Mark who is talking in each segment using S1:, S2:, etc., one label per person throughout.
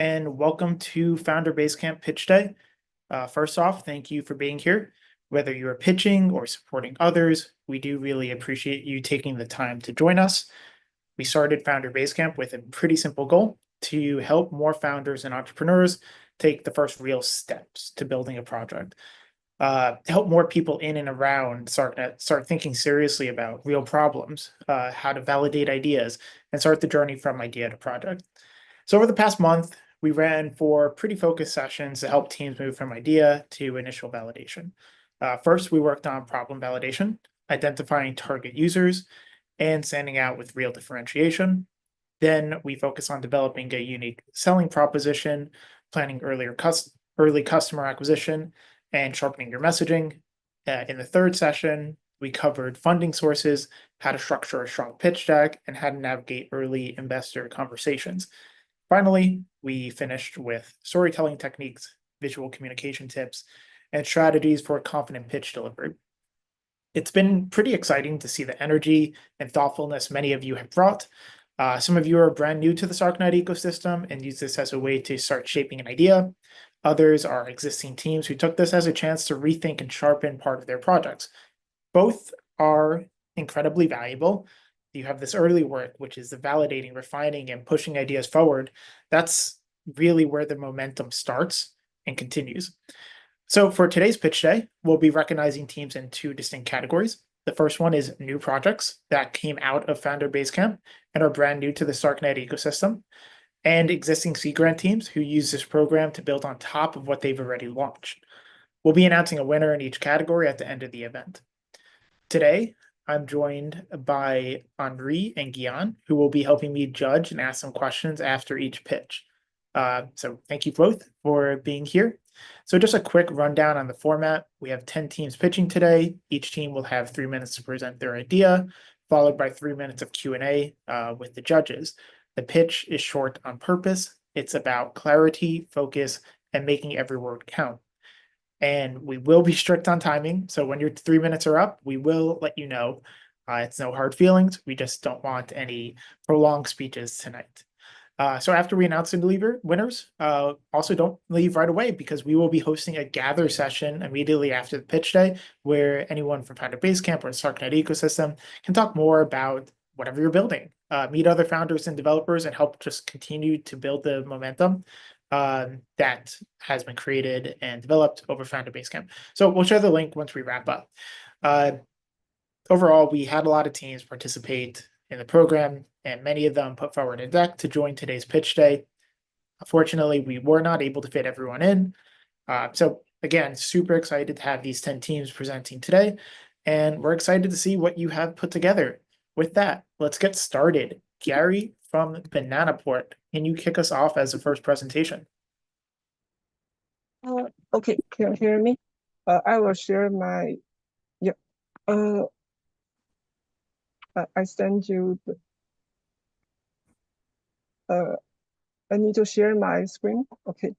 S1: and welcome to Founder Basecamp Pitch Day. First off, thank you for being here. Whether you are pitching or supporting others, we do really appreciate you taking the time to join us. We started Founder Basecamp with a pretty simple goal to help more founders and entrepreneurs take the first real steps to building a project. Help more people in and around Starknet start thinking seriously about real problems, how to validate ideas, and start the journey from idea to project. So over the past month, we ran 4 pretty focused sessions to help teams move from idea to initial validation. First, we worked on problem validation, identifying target users, and standing out with real differentiation. Then we focus on developing a unique selling proposition, planning early customer acquisition, and sharpening your messaging. In the third session, we covered funding sources, how to structure a strong pitch deck, and how to navigate early investor conversations. Finally, we finished with storytelling techniques, visual communication tips, and strategies for confident pitch delivery. It's been pretty exciting to see the energy and thoughtfulness many of you have brought. Some of you are brand new to the Starknet ecosystem and use this as a way to start shaping an idea. Others are existing teams who took this as a chance to rethink and sharpen part of their projects. Both are incredibly valuable. You have this early work, which is the validating, refining, and pushing ideas forward. That's really where the momentum starts and continues. So for today's pitch day, we'll be recognizing teams in 2 distinct categories. The first one is new projects that came out of Founder Basecamp and are brand new to the Starknet ecosystem, and existing seed grant teams who use this program to build on top of what they've already launched. We'll be announcing a winner in each category at the end of the event. Today, I'm joined by Henri and Guian, who will be helping me judge and ask some questions after each pitch. So thank you both for being here. So just a quick rundown on the format. We have 10 teams pitching today. Each team will have 3 minutes to present their idea, followed by 3 minutes of Q&A with the judges. The pitch is short on purpose. It's about clarity, focus, and making every word count. And we will be strict on timing. So when your 3 minutes are up, we will let you know. It's no hard feelings. We just don't want any prolonged speeches tonight. So after we announce the winners, also don't leave right away because we will be hosting a gather session immediately after the pitch day where anyone from Founder Basecamp or the Starknet ecosystem can talk more about whatever you're building, meet other founders and developers, and help just continue to build the momentum that has been created and developed over Founder Basecamp. So we'll share the link once we wrap up. Overall, we had a lot of teams participate in the program, and many of them put forward a deck to join today's pitch day. Unfortunately, we were not able to fit everyone in. So again, super excited to have these 10 teams presenting today, and we're excited to see what you have put together. With that, let's get started. Gary from Bananaport, can you kick us off as the first presentation?
S2: Okay, can you hear me? I will share my, yeah. I send you I need to share my screen. Okay.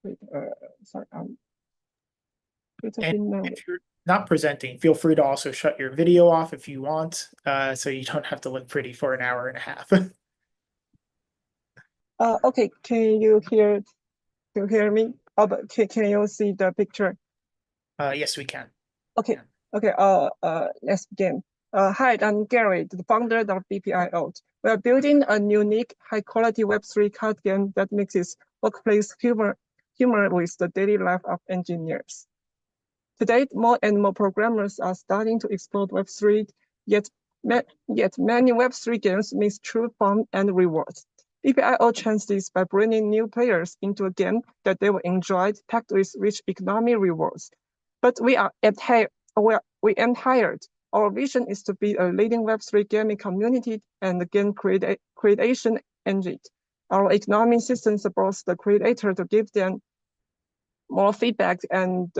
S2: Wait, sorry.
S1: If you're not presenting, feel free to also shut your video off if you want, so you don't have to look pretty for an hour and a half.
S2: Okay, can you hear me? Oh, but can you see the picture?
S1: Yes, we can.
S2: Okay. Okay. Let's begin. Hi, I'm Gary, the founder of BPIO. We are building a unique, high-quality Web3 card game that mixes workplace humor with the daily life of engineers. Today, more and more programmers are starting to explore Web3, yet many Web3 games miss true fun and rewards. BPIO changed this by bringing new players into a game that they will enjoy, packed with rich economic rewards. But we aim higher. Our vision is to be a leading Web3 gaming community and a game creation engine. Our economic system supports the creator to give them more feedback and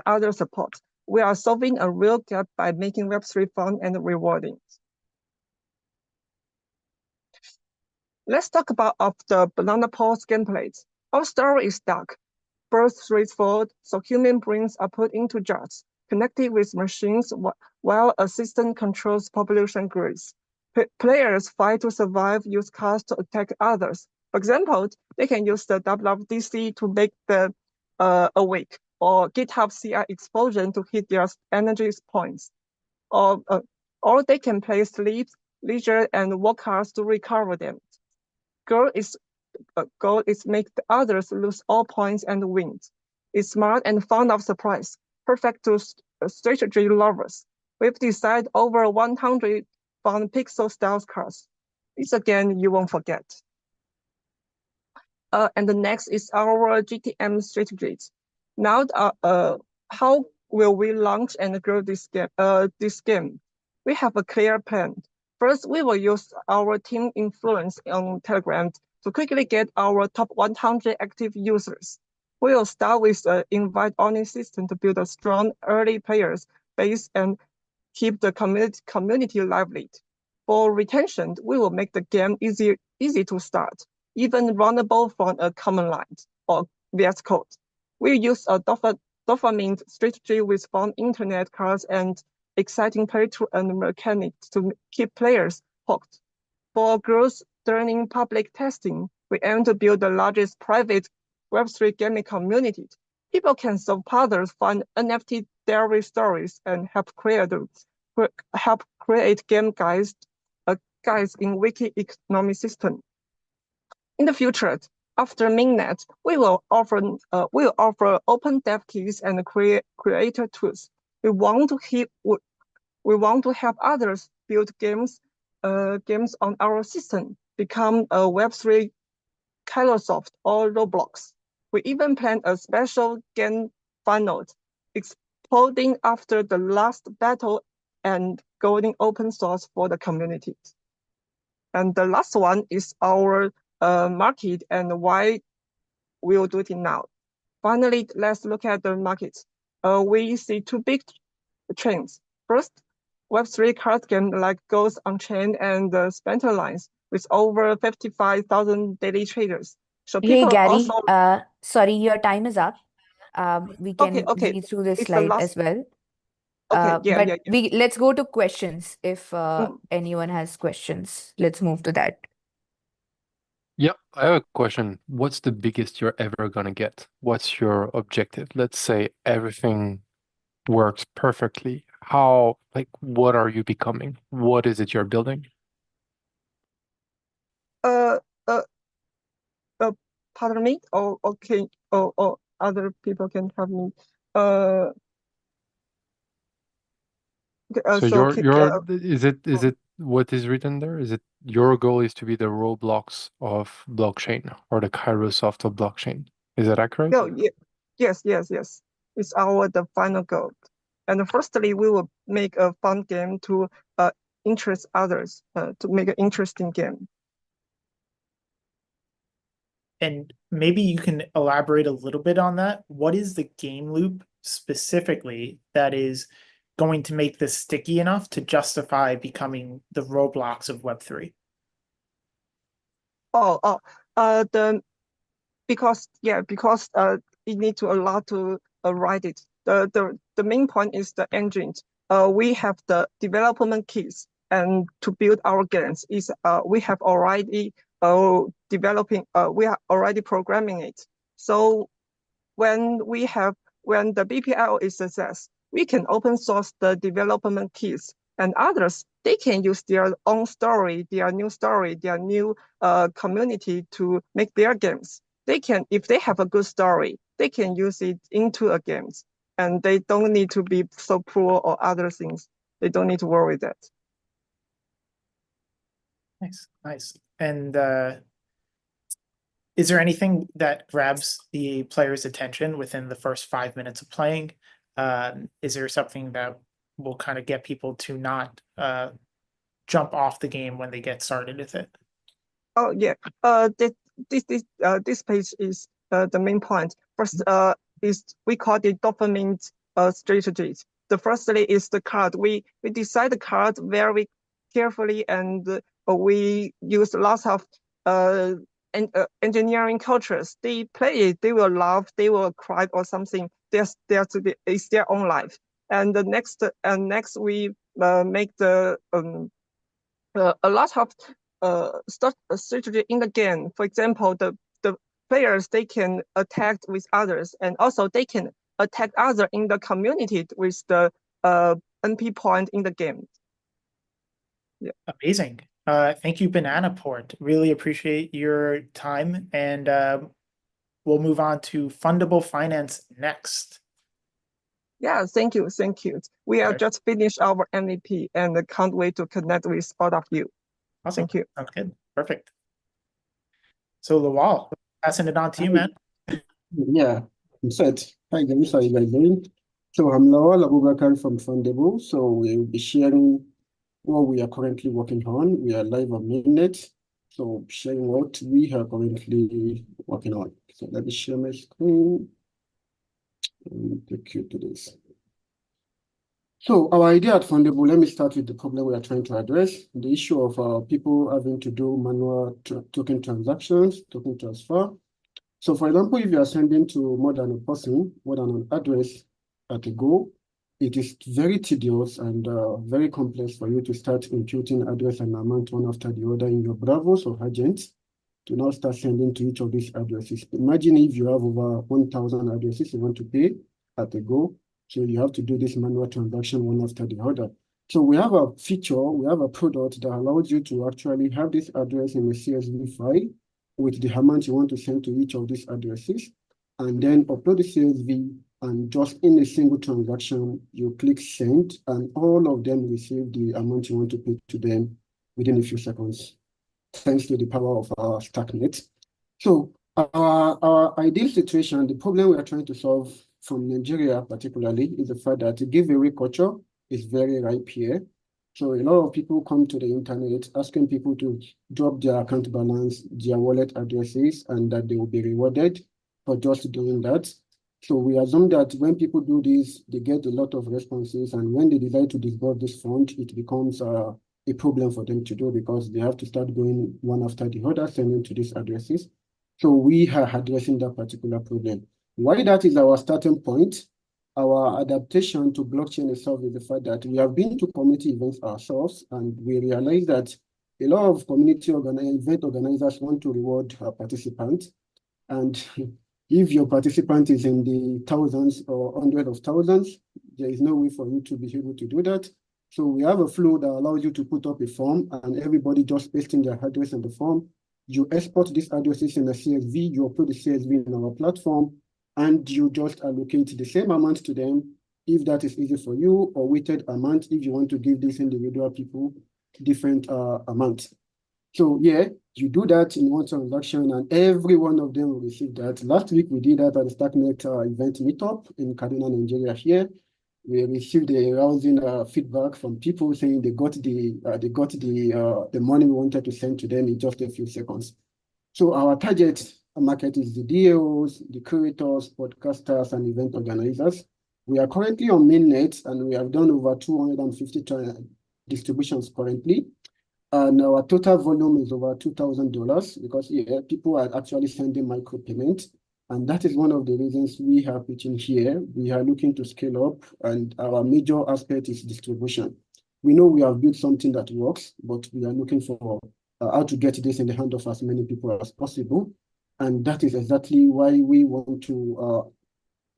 S2: other support. We are solving a real gap by making Web3 fun and rewarding. Let's talk about the banana pause gameplay. Our story is dark, both straightforward, so human brains are put into jars, connected with machines while a system controls population growth. Players fight to survive, use cards to attack others. For example, they can use the WWDC to make the awake, or GitHub CI explosion to hit their energy points, or they can play sleep, leisure, and work cards to recover them. Goal is make the others lose all points and win. It's smart and fond of surprise, perfect to strategy lovers. We've decided over 100 fun pixel style cards. It's a game you won't forget. And the next is our GTM strategies. Now, how will we launch and grow this game? We have a clear plan. First, we will use our team influence on Telegram to quickly get our top 100 active users. We will start with an invite-only system to build a strong early players base and keep the community lively. For retention, we will make the game easy to start, even runnable from a command line or VS Code. We use a dopamine strategy with fun internet cards and exciting playthrough and mechanics to keep players hooked. For growth during public testing, we aim to build the largest private Web3 gaming community. People can solve puzzles, find NFT diary stories, and help create game guides in wiki economic system. In the future, after mainnet, we will offer open dev keys and creator tools. We want to help others build games on our system, become a Web3 Kairosoft or Roblox. We even plan a special game final, exploding after the last battle and going open source for the community. And the last one is our market and why we will do it now. Finally, let's look at the market. We see two big trends. First, Web3 card game like Goes Unchained and Splinter Lines with over 55,000 daily traders. So
S3: Hey
S2: people
S3: Gary,
S2: also,
S3: sorry, your time is up. We
S2: okay,
S3: can read through this
S2: it's the
S3: slide
S2: last,
S3: as well.
S2: okay,
S3: But let's go to questions if
S2: Mm.
S3: anyone has questions. Let's move to that.
S4: Yeah, I have a question. What's the biggest you're ever gonna get? What's your objective? Let's say everything works perfectly. What are you becoming? What is it you're building?
S2: Uh, uh, Pardon me, or okay, or other people can help me. Uh,
S4: So
S2: so
S4: is it what is written there? Is it your goal is to be the Roblox of blockchain or the Kairosoft of blockchain? Is that accurate?
S2: no, yes. It's the final goal. And firstly, we will make a fun game to interest others, to make an interesting game.
S1: And maybe you can elaborate a little bit on that. What is the game loop specifically that is going to make this sticky enough to justify becoming the Roblox of Web3?
S2: Because it needs to allow to write it. The main point is the engine. We have the development kits, and to build our games we have already we are already programming it. So when the BPL is success, we can open source the development kits, and others they can use their own story, their new community to make their games. They can, if they have a good story, they can use it into a games, and they don't need to be so poor or other things. They don't need to worry that.
S1: Nice. And is there anything that grabs the player's attention within the first 5 minutes of playing? Is there something that will kind of get people to not jump off the game when they get started with it?
S2: Oh yeah. This page is the main point. First, is we call it dopamine strategies. The firstly is the card. We decide the card very carefully, and we use lots of engineering cultures. They play it, they will laugh, they will cry or something. It's their own life. And the next we make the a lot of strategy in the game. For example, the players, they can attack with others, and also they can attack other in the community with the NP point in the game.
S1: Amazing. Thank you, Banana Port. Really appreciate your time, and we'll move on to fundable finance next.
S2: Yeah, thank you. We have
S1: Okay.
S2: just finished our MVP and can't wait to connect with all of you.
S1: Awesome.
S2: Thank you.
S1: Sounds good. Perfect. So Lawal, passing it on to you, man.
S5: Yeah, I'm set. Hi guys, how you guys doing? So I'm Lawal Abubakar from Fundable. So we'll be sharing what we are currently working on. We are live on mainnet. So sharing what we are currently working on. So let me share my screen and take you to this. So our idea at Fundable, let me start with the problem we are trying to address, the issue of people having to do manual token transactions, token transfer. So for example, if you are sending to more than a person, more than an address at a go, it is very tedious and very complex for you to start imputing address and amount one after the other in your Bravos or agents to now start sending to each of these addresses. Imagine if you have over 1,000 addresses you want to pay at a go. So you have to do this manual transaction one after the other. So we have a feature, we have a product that allows you to actually have this address in a CSV file with the amount you want to send to each of these addresses, and then upload the CSV, and just in a single transaction, you click send, and all of them receive the amount you want to pay to them within a few seconds, thanks to the power of our Starknet. So our ideal situation, the problem we are trying to solve from Nigeria particularly, is the fact that the giveaway culture is very ripe here. So a lot of people come to the internet asking people to drop their account balance, their wallet addresses, and that they will be rewarded for just doing that. So we assume that when people do this, they get a lot of responses, and when they decide to disburse this fund, it becomes a problem for them to do because they have to start going one after the other, sending to these addresses. So we are addressing that particular problem. Why that is our starting point, our adaptation to blockchain itself is the fact that we have been to community events ourselves, and we realize that a lot of event organizers want to reward participants. And if your participant is in the thousands or hundreds of thousands, there is no way for you to be able to do that. So we have a flow that allows you to put up a form, and everybody just paste in their address in the form. You export these addresses in a CSV, you upload the CSV in our platform, and you just allocate the same amount to them if that is easy for you, or weighted amount if you want to give these individual people different amounts. So yeah, you do that in one transaction and every one of them will receive that. Last week we did that at the Starknet event meetup in Kaduna, Nigeria here. We received a rousing feedback from people saying they got the money we wanted to send to them in just a few seconds. So our target market is the DAOs, the curators, podcasters, and event organizers. We are currently on mainnet, and we have done over 250 distributions currently. And our total volume is over $2,000 because people are actually sending micropayments. And that is one of the reasons we are pitching here. We are looking to scale up, and our major aspect is distribution. We know we have built something that works, but we are looking for how to get this in the hand of as many people as possible. And that is exactly why we want to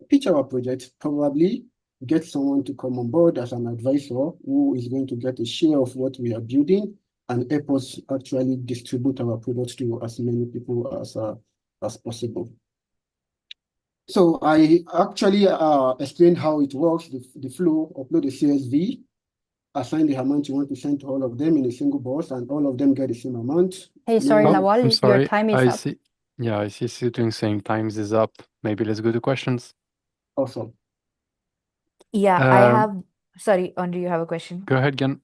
S5: pitch our project, probably get someone to come on board as an advisor who is going to get a share of what we are building and help us actually distribute our products to as many people as possible. So I actually explained how it works, the flow, upload the CSV, assign the amount you want to send to all of them in a single box, and all of them get the same amount.
S3: Hey, sorry,
S4: Oh,
S3: Lawal,
S4: I'm
S3: your
S4: sorry.
S3: time is
S4: I
S3: up.
S4: see. Yeah, I see Sitting saying times is up. Maybe let's go to questions.
S5: Awesome.
S3: Yeah, sorry, Andre, you have a question?
S4: Go ahead, Gen.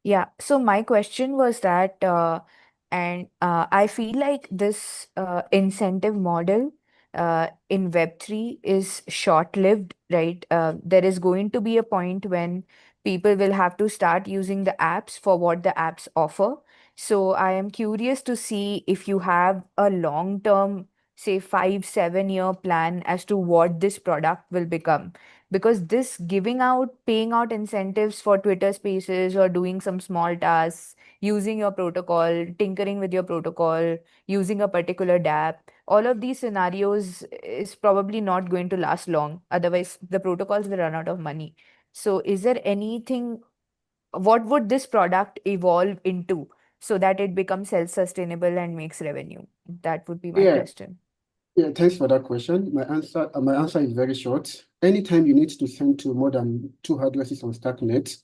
S3: Yeah, so my question was that, I feel like this incentive model in Web3 is short-lived, right? There is going to be a point when people will have to start using the apps for what the apps offer. So I am curious to see if you have a long-term, say 5, 7 year plan as to what this product will become. Because this paying out incentives for Twitter Spaces or doing some small tasks, using your protocol, tinkering with your protocol, using a particular dApp, all of these scenarios is probably not going to last long. Otherwise, the protocols will run out of money. So, is there anything, what would this product evolve into so that it becomes self-sustainable and makes revenue? That would be my
S5: Yeah,
S3: question.
S5: yeah, thanks for that question. My answer is very short. Anytime you need to send to more than 2 addresses on Starknet,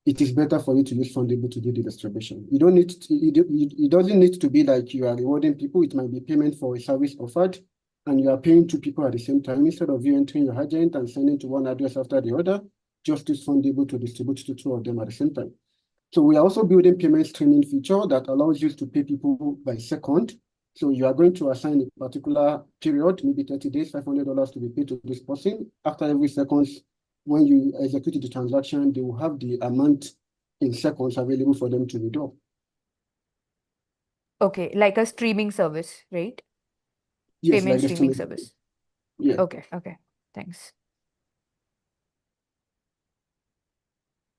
S5: it is better for you to use Fundable to do the distribution. You don't need to, it doesn't need to be like you are rewarding people. It might be payment for a service offered, and you are paying 2 people at the same time. Instead of you entering your agent and sending to one address after the other, just use Fundable to distribute to 2 of them at the same time. So we are also building payment streaming feature that allows you to pay people by second. So you are going to assign a particular period, maybe 30 days, $500 to be paid to this person. After every seconds, when you execute the transaction, they will have the amount in seconds available for them to withdraw.
S3: Okay, like a streaming service, right?
S5: Yes,
S3: Payment
S5: like the
S3: streaming
S5: streaming.
S3: service.
S5: Yeah.
S3: Okay, thanks.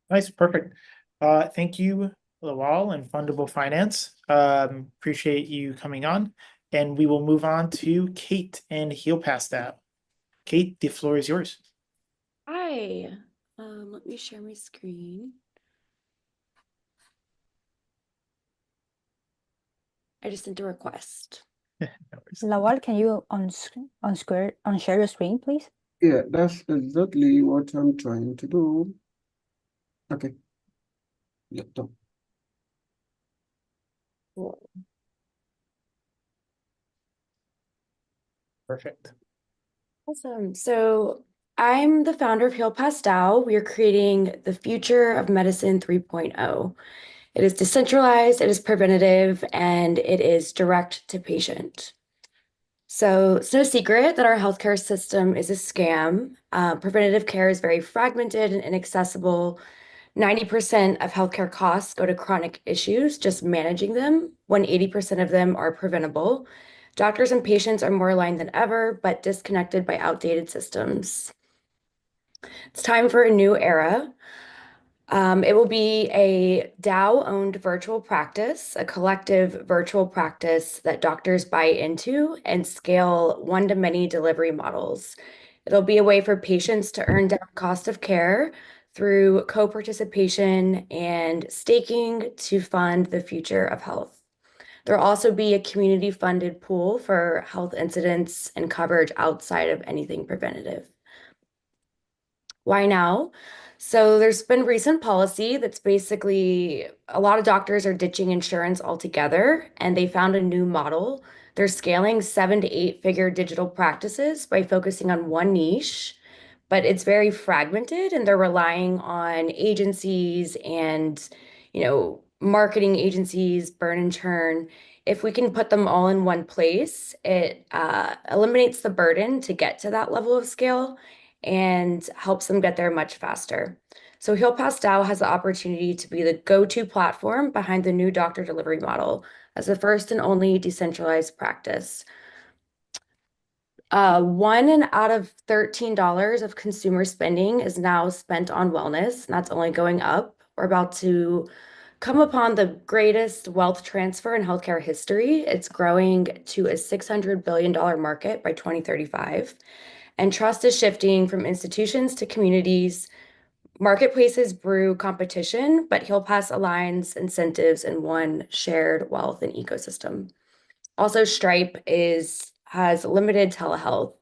S1: Nice, perfect. Thank you, Lawal and Fundable Finance. Appreciate you coming on. And we will move on to Kate and Heal Past App. Kate, the floor is yours.
S6: Hi, let me share my screen. I just sent a request.
S1: No worries.
S7: Lawal, can you share your screen, please?
S5: Yeah, that's exactly what I'm trying to do. Okay. Yeah, done.
S1: Perfect.
S6: Awesome. So I'm the founder of Heal Pastel. We are creating the future of medicine 3.0. It is decentralized, it is preventative, and it is direct to patient. So it's no secret that our healthcare system is a scam. Preventative care is very fragmented and inaccessible. 90% of healthcare costs go to chronic issues, just managing them, when 80% of them are preventable. Doctors and patients are more aligned than ever, but disconnected by outdated systems. It's time for a new era. It will be a DAO-owned virtual practice, a collective virtual practice that doctors buy into and scale one-to-many delivery models. It'll be a way for patients to earn down cost of care through co-participation and staking to fund the future of health. There'll also be a community-funded pool for health incidents and coverage outside of anything preventative. Why now? So there's been recent policy that's basically a lot of doctors are ditching insurance altogether, and they found a new model. They're scaling 7 to 8-figure digital practices by focusing on one niche, but it's very fragmented, and they're relying on agencies and, marketing agencies, burn and churn. If we can put them all in one place, it eliminates the burden to get to that level of scale and helps them get there much faster. So Heal Pastel has the opportunity to be the go-to platform behind the new doctor delivery model as the first and only decentralized practice. 1 out of $13 of consumer spending is now spent on wellness, and that's only going up. We're about to come upon the greatest wealth transfer in healthcare history. It's growing to a $600 billion market by 2035. And trust is shifting from institutions to communities. Marketplaces brew competition, but HealPass aligns incentives in one shared wealth and ecosystem. Also, Stripe has limited telehealth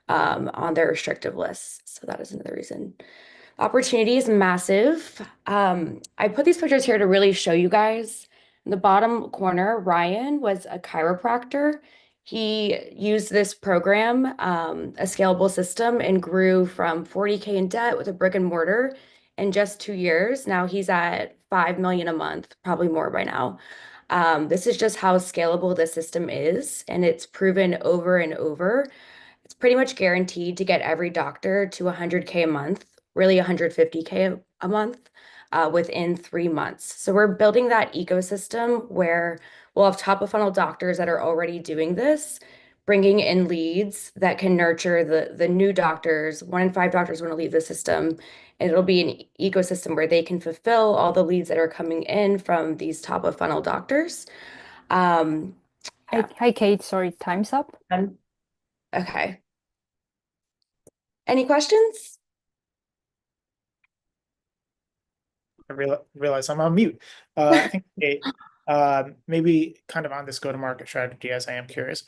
S6: on their restrictive lists, so that is another reason. Opportunity is massive. I put these pictures here to really show you guys. In the bottom corner, Ryan was a chiropractor. He used this program, a scalable system, and grew from 40K in debt with a brick and mortar in just 2 years. Now he's at 5 million a month, probably more by now. This is just how scalable the system is, and it's proven over and over. It's pretty much guaranteed to get every doctor to 100K a month, really 150K a month, within 3 months. So we're building that ecosystem where we'll have top of funnel doctors that are already doing this, bringing in leads that can nurture the new doctors. 1 in 5 doctors want to leave the system. And it'll be an ecosystem where they can fulfill all the leads that are coming in from these top of funnel doctors.
S7: Hi, Kate. Sorry, time's up.
S6: Okay. Any questions?
S1: I realize I'm on mute. I think maybe kind of on this go-to-market strategy, as I am curious.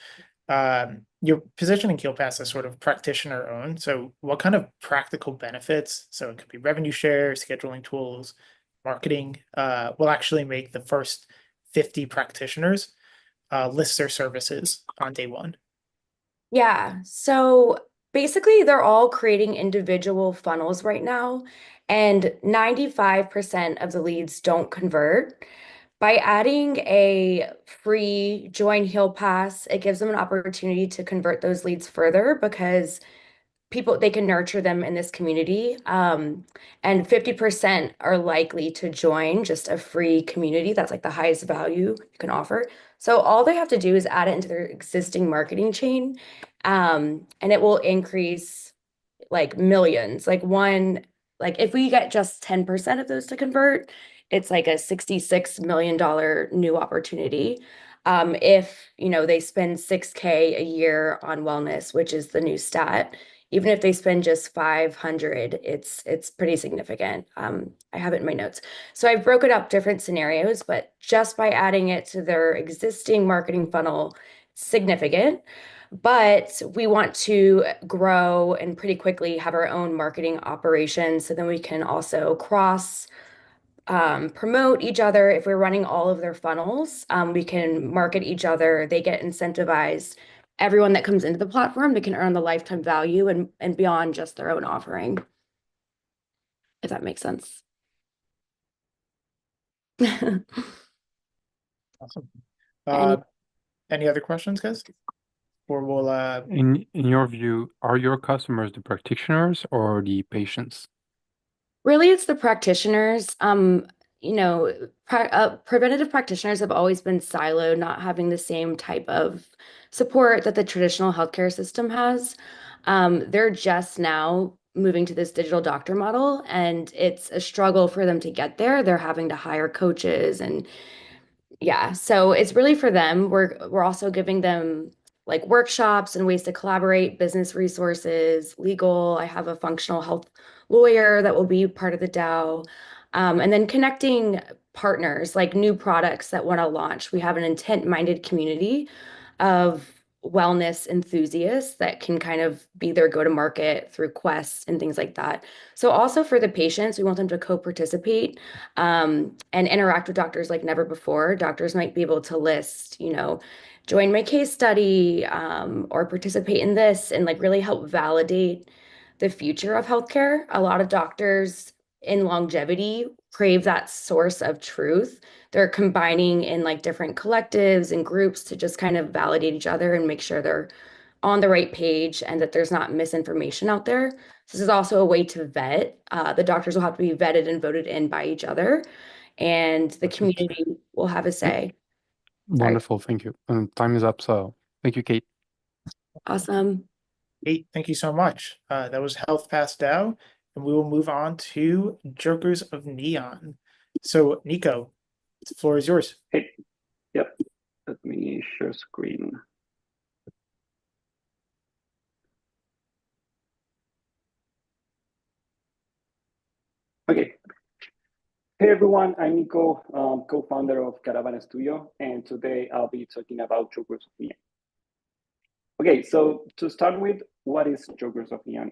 S1: Your position in KeelPass is sort of practitioner owned. So what kind of practical benefits, so it could be revenue share, scheduling tools, marketing, will actually make the first 50 practitioners list their services on day one?
S6: Yeah, so basically they're all creating individual funnels right now, and 95% of the leads don't convert. By adding a free join Heal Pass, it gives them an opportunity to convert those leads further because they can nurture them in this community. And 50% are likely to join just a free community. That's like the highest value you can offer. So all they have to do is add it into their existing marketing chain. And it will increase like millions. Like if we get just 10% of those to convert, it's like a $66 million new opportunity. If they spend 6K a year on wellness, which is the new stat, even if they spend just 500, it's pretty significant. I have it in my notes. So I've broken up different scenarios, but just by adding it to their existing marketing funnel, significant. But we want to grow and pretty quickly have our own marketing operations so then we can also cross promote each other. If we're running all of their funnels, we can market each other. They get incentivized. Everyone that comes into the platform, they can earn the lifetime value and beyond just their own offering, if that makes sense.
S1: Awesome.
S6: Any-
S1: Any other questions, guys? Or we'll
S4: In your view, are your customers the practitioners or the patients?
S6: Really, it's the practitioners. Preventative practitioners have always been siloed, not having the same type of support that the traditional healthcare system has. They're just now moving to this digital doctor model, and it's a struggle for them to get there. They're having to hire coaches and yeah, so it's really for them. We're also giving them like workshops and ways to collaborate, business resources, legal. I have a functional health lawyer that will be part of the DAO. And then connecting partners, like new products that want to launch. We have an intent-minded community of wellness enthusiasts that can kind of be their go-to-market through quests and things like that. So also for the patients, we want them to co-participate and interact with doctors like never before. Doctors might be able to list, join my case study or participate in this and like really help validate the future of healthcare. A lot of doctors in longevity crave that source of truth. They're combining in like different collectives and groups to just kind of validate each other and make sure they're on the right page and that there's not misinformation out there. This is also a way to vet. The doctors will have to be vetted and voted in by each other, and the community will have a say. Sorry.
S4: Wonderful, thank you. And time is up, so thank you, Kate.
S6: Awesome.
S1: Kate, thank you so much. That was Health Pass DAO, and we will move on to Jokers of Neon. So, Nico, the floor is yours.
S8: Hey, yep. Let me share screen. Okay. Hey everyone, I'm Nico, co-founder of Caravan Studio, and today I'll be talking about Jokers of Neon. Okay, so to start with, what is Jokers of Neon?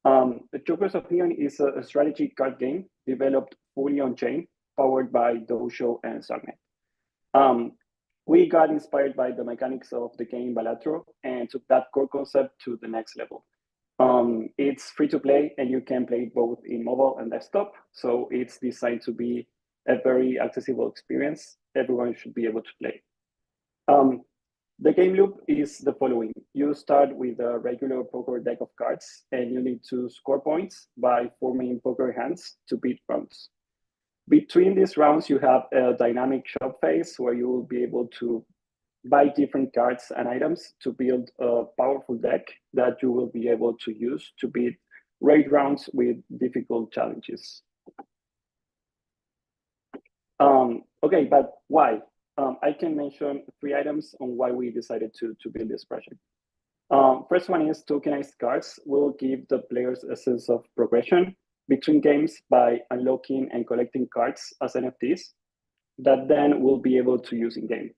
S8: The Jokers of Neon is a strategy card game developed fully on-chain, powered by Dojo and Starknet. We got inspired by the mechanics of the game Balatro and took that core concept to the next level. It's free to play and you can play both in mobile and desktop. So it's designed to be a very accessible experience. Everyone should be able to play. The game loop is the following. You start with a regular poker deck of cards and you need to score points by forming poker hands to beat rounds. Between these rounds, you have a dynamic shop phase where you will be able to buy different cards and items to build a powerful deck that you will be able to use to beat raid rounds with difficult challenges. Okay, but why? I can mention 3 items on why we decided to build this project. First one is tokenized cards will give the players a sense of progression between games by unlocking and collecting cards as NFTs that then will be able to use in game.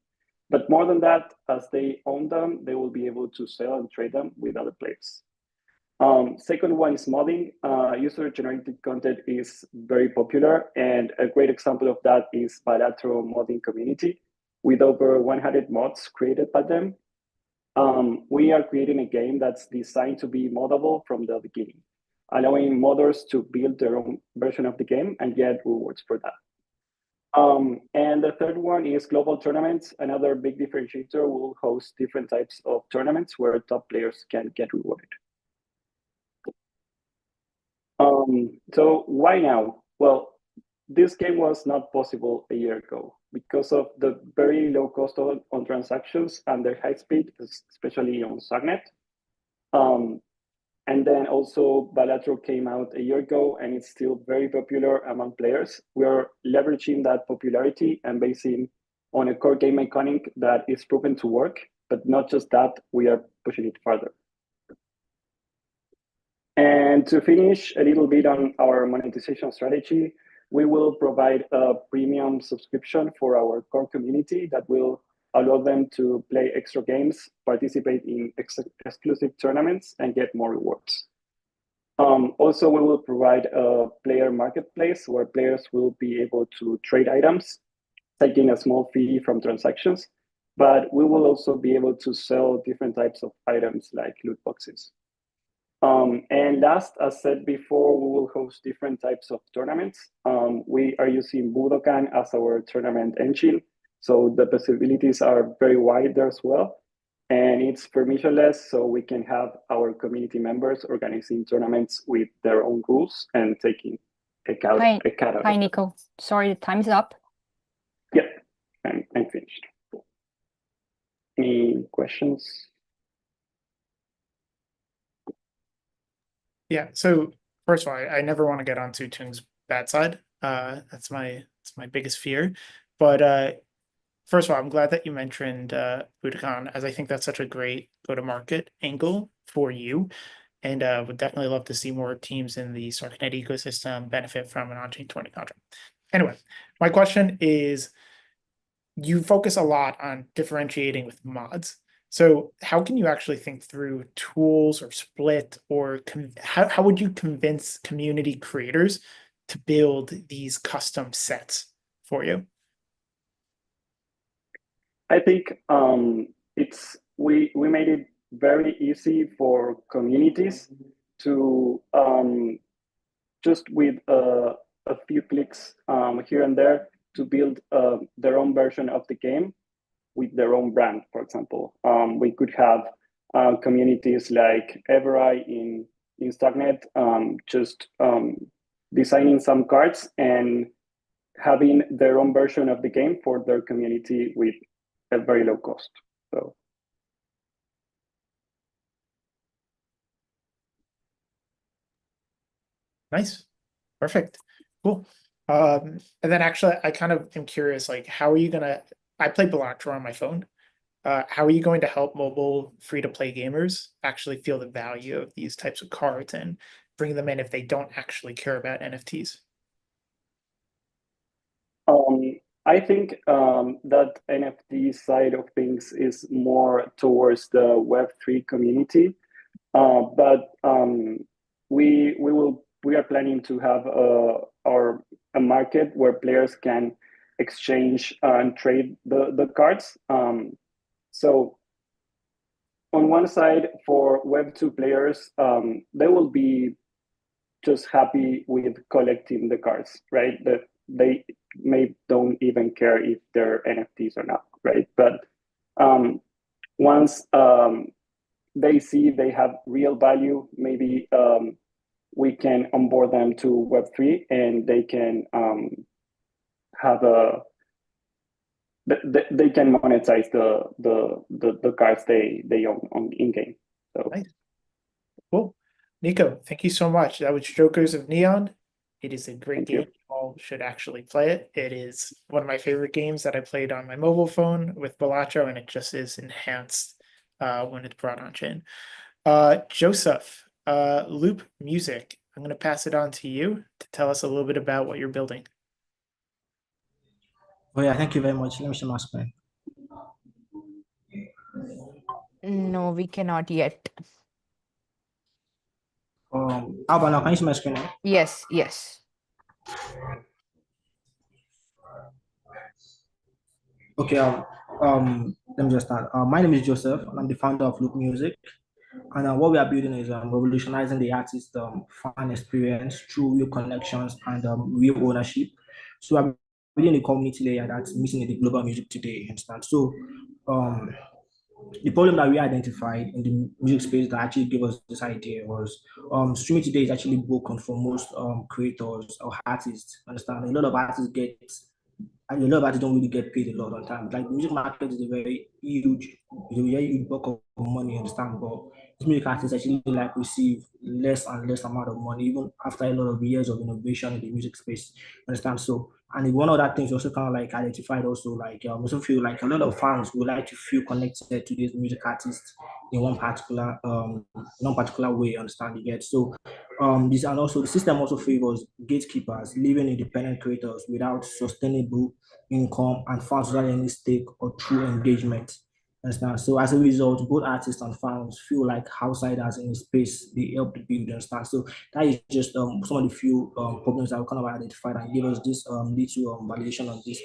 S8: But more than that, as they own them, they will be able to sell and trade them with other players. Second one is modding. User-generated content is very popular, and a great example of that is bilateral modding community with over 100 mods created by them. We are creating a game that's designed to be moddable from the beginning, allowing modders to build their own version of the game and get rewards for that. And the third one is global tournaments. Another big differentiator will host different types of tournaments where top players can get rewarded. So why now? Well, this game was not possible a year ago because of the very low cost on transactions and their high speed, especially on Starknet. And then also bilateral came out a year ago and it's still very popular among players. We're leveraging that popularity and basing on a core game mechanic that is proven to work, but not just that, we are pushing it further. And to finish a little bit on our monetization strategy, we will provide a premium subscription for our core community that will allow them to play extra games, participate in exclusive tournaments, and get more rewards. Also, we will provide a player marketplace where players will be able to trade items, taking a small fee from transactions, but we will also be able to sell different types of items like loot boxes. And last, as said before, we will host different types of tournaments. We are using Budokan as our tournament engine, so the possibilities are very wide there as well. And it's permissionless, so we can have our community members organizing tournaments with their own rules and taking a cut out.
S7: Hi, Nico. Sorry, the time is up.
S8: Yep, I'm finished. Any questions?
S1: Yeah, so first of all, I never want to get on Tung's bad side. That's my biggest fear. But first of all, I'm glad that you mentioned Budokan, as I think that's such a great go-to-market angle for you. And would definitely love to see more teams in the Starknet ecosystem benefit from an on-chain tournament contract. Anyway, my question is, you focus a lot on differentiating with mods. So how can you actually think through tools or split, or how would you convince community creators to build these custom sets for you?
S8: I think we made it very easy for communities to just with a few clicks here and there to build their own version of the game with their own brand. For example, we could have communities like Evereye in Starknet just designing some cards and having their own version of the game for their community with a very low cost. So
S1: Nice. Perfect. Cool. And then actually I kind of am curious, like, how are you gonna, I play Balatro on my phone. How are you going to help mobile free-to-play gamers actually feel the value of these types of cards and bring them in if they don't actually care about NFTs?
S8: I think that NFT side of things is more towards the Web3 community, but we are planning to have a market where players can exchange and trade the cards. So on one side, for Web2 players, they will be just happy with collecting the cards, right? That they don't even care if they're NFTs or not, right? But once they see they have real value, maybe we can onboard them to Web3 and they can have they can monetize the cards they own on in game. So
S1: Nice. Cool. Nico, thank you so much. That was Jokers of Neon. It is a great
S8: thank you.
S1: game. You all should actually play it. It is one of my favorite games that I played on my mobile phone with Balatro, and it just is enhanced when it's brought on chain. Joseph, Loop Music, I'm going to pass it on to you to tell us a little bit about what you're building.
S9: Oh yeah, thank you very much. Let me share my screen.
S3: No, we cannot yet.
S9: How about now? Can you see my screen now?
S3: Yes, yes.
S9: Okay, let me just start. My name is Joseph, and I'm the founder of Loop Music. And what we are building is revolutionizing the artist fan experience through real connections and real ownership. So I'm building a community layer that's missing in the global music today. Understand? So um, the problem that we identified in the music space that actually gave us this idea was streaming today is actually broken for most creators or artists. Understand? A lot of artists get and a lot of artists don't really get paid a lot on time. Like the music market is a very huge, it's a very huge bulk of money, you understand? But these music artists actually like receive less and less amount of money, even after a lot of years of innovation in the music space. Understand? So, and one of that things also kind of like identified also like also feel like a lot of fans would like to feel connected to these music artists in one particular way, understand you get. So this and also the system also favors gatekeepers, leaving independent creators without sustainable income and fans without any stake or true engagement. Understand? So as a result, both artists and fans feel like outsiders in the space they help to build. Understand? So that is just some of the few problems that we kind of identified and give us this little validation on this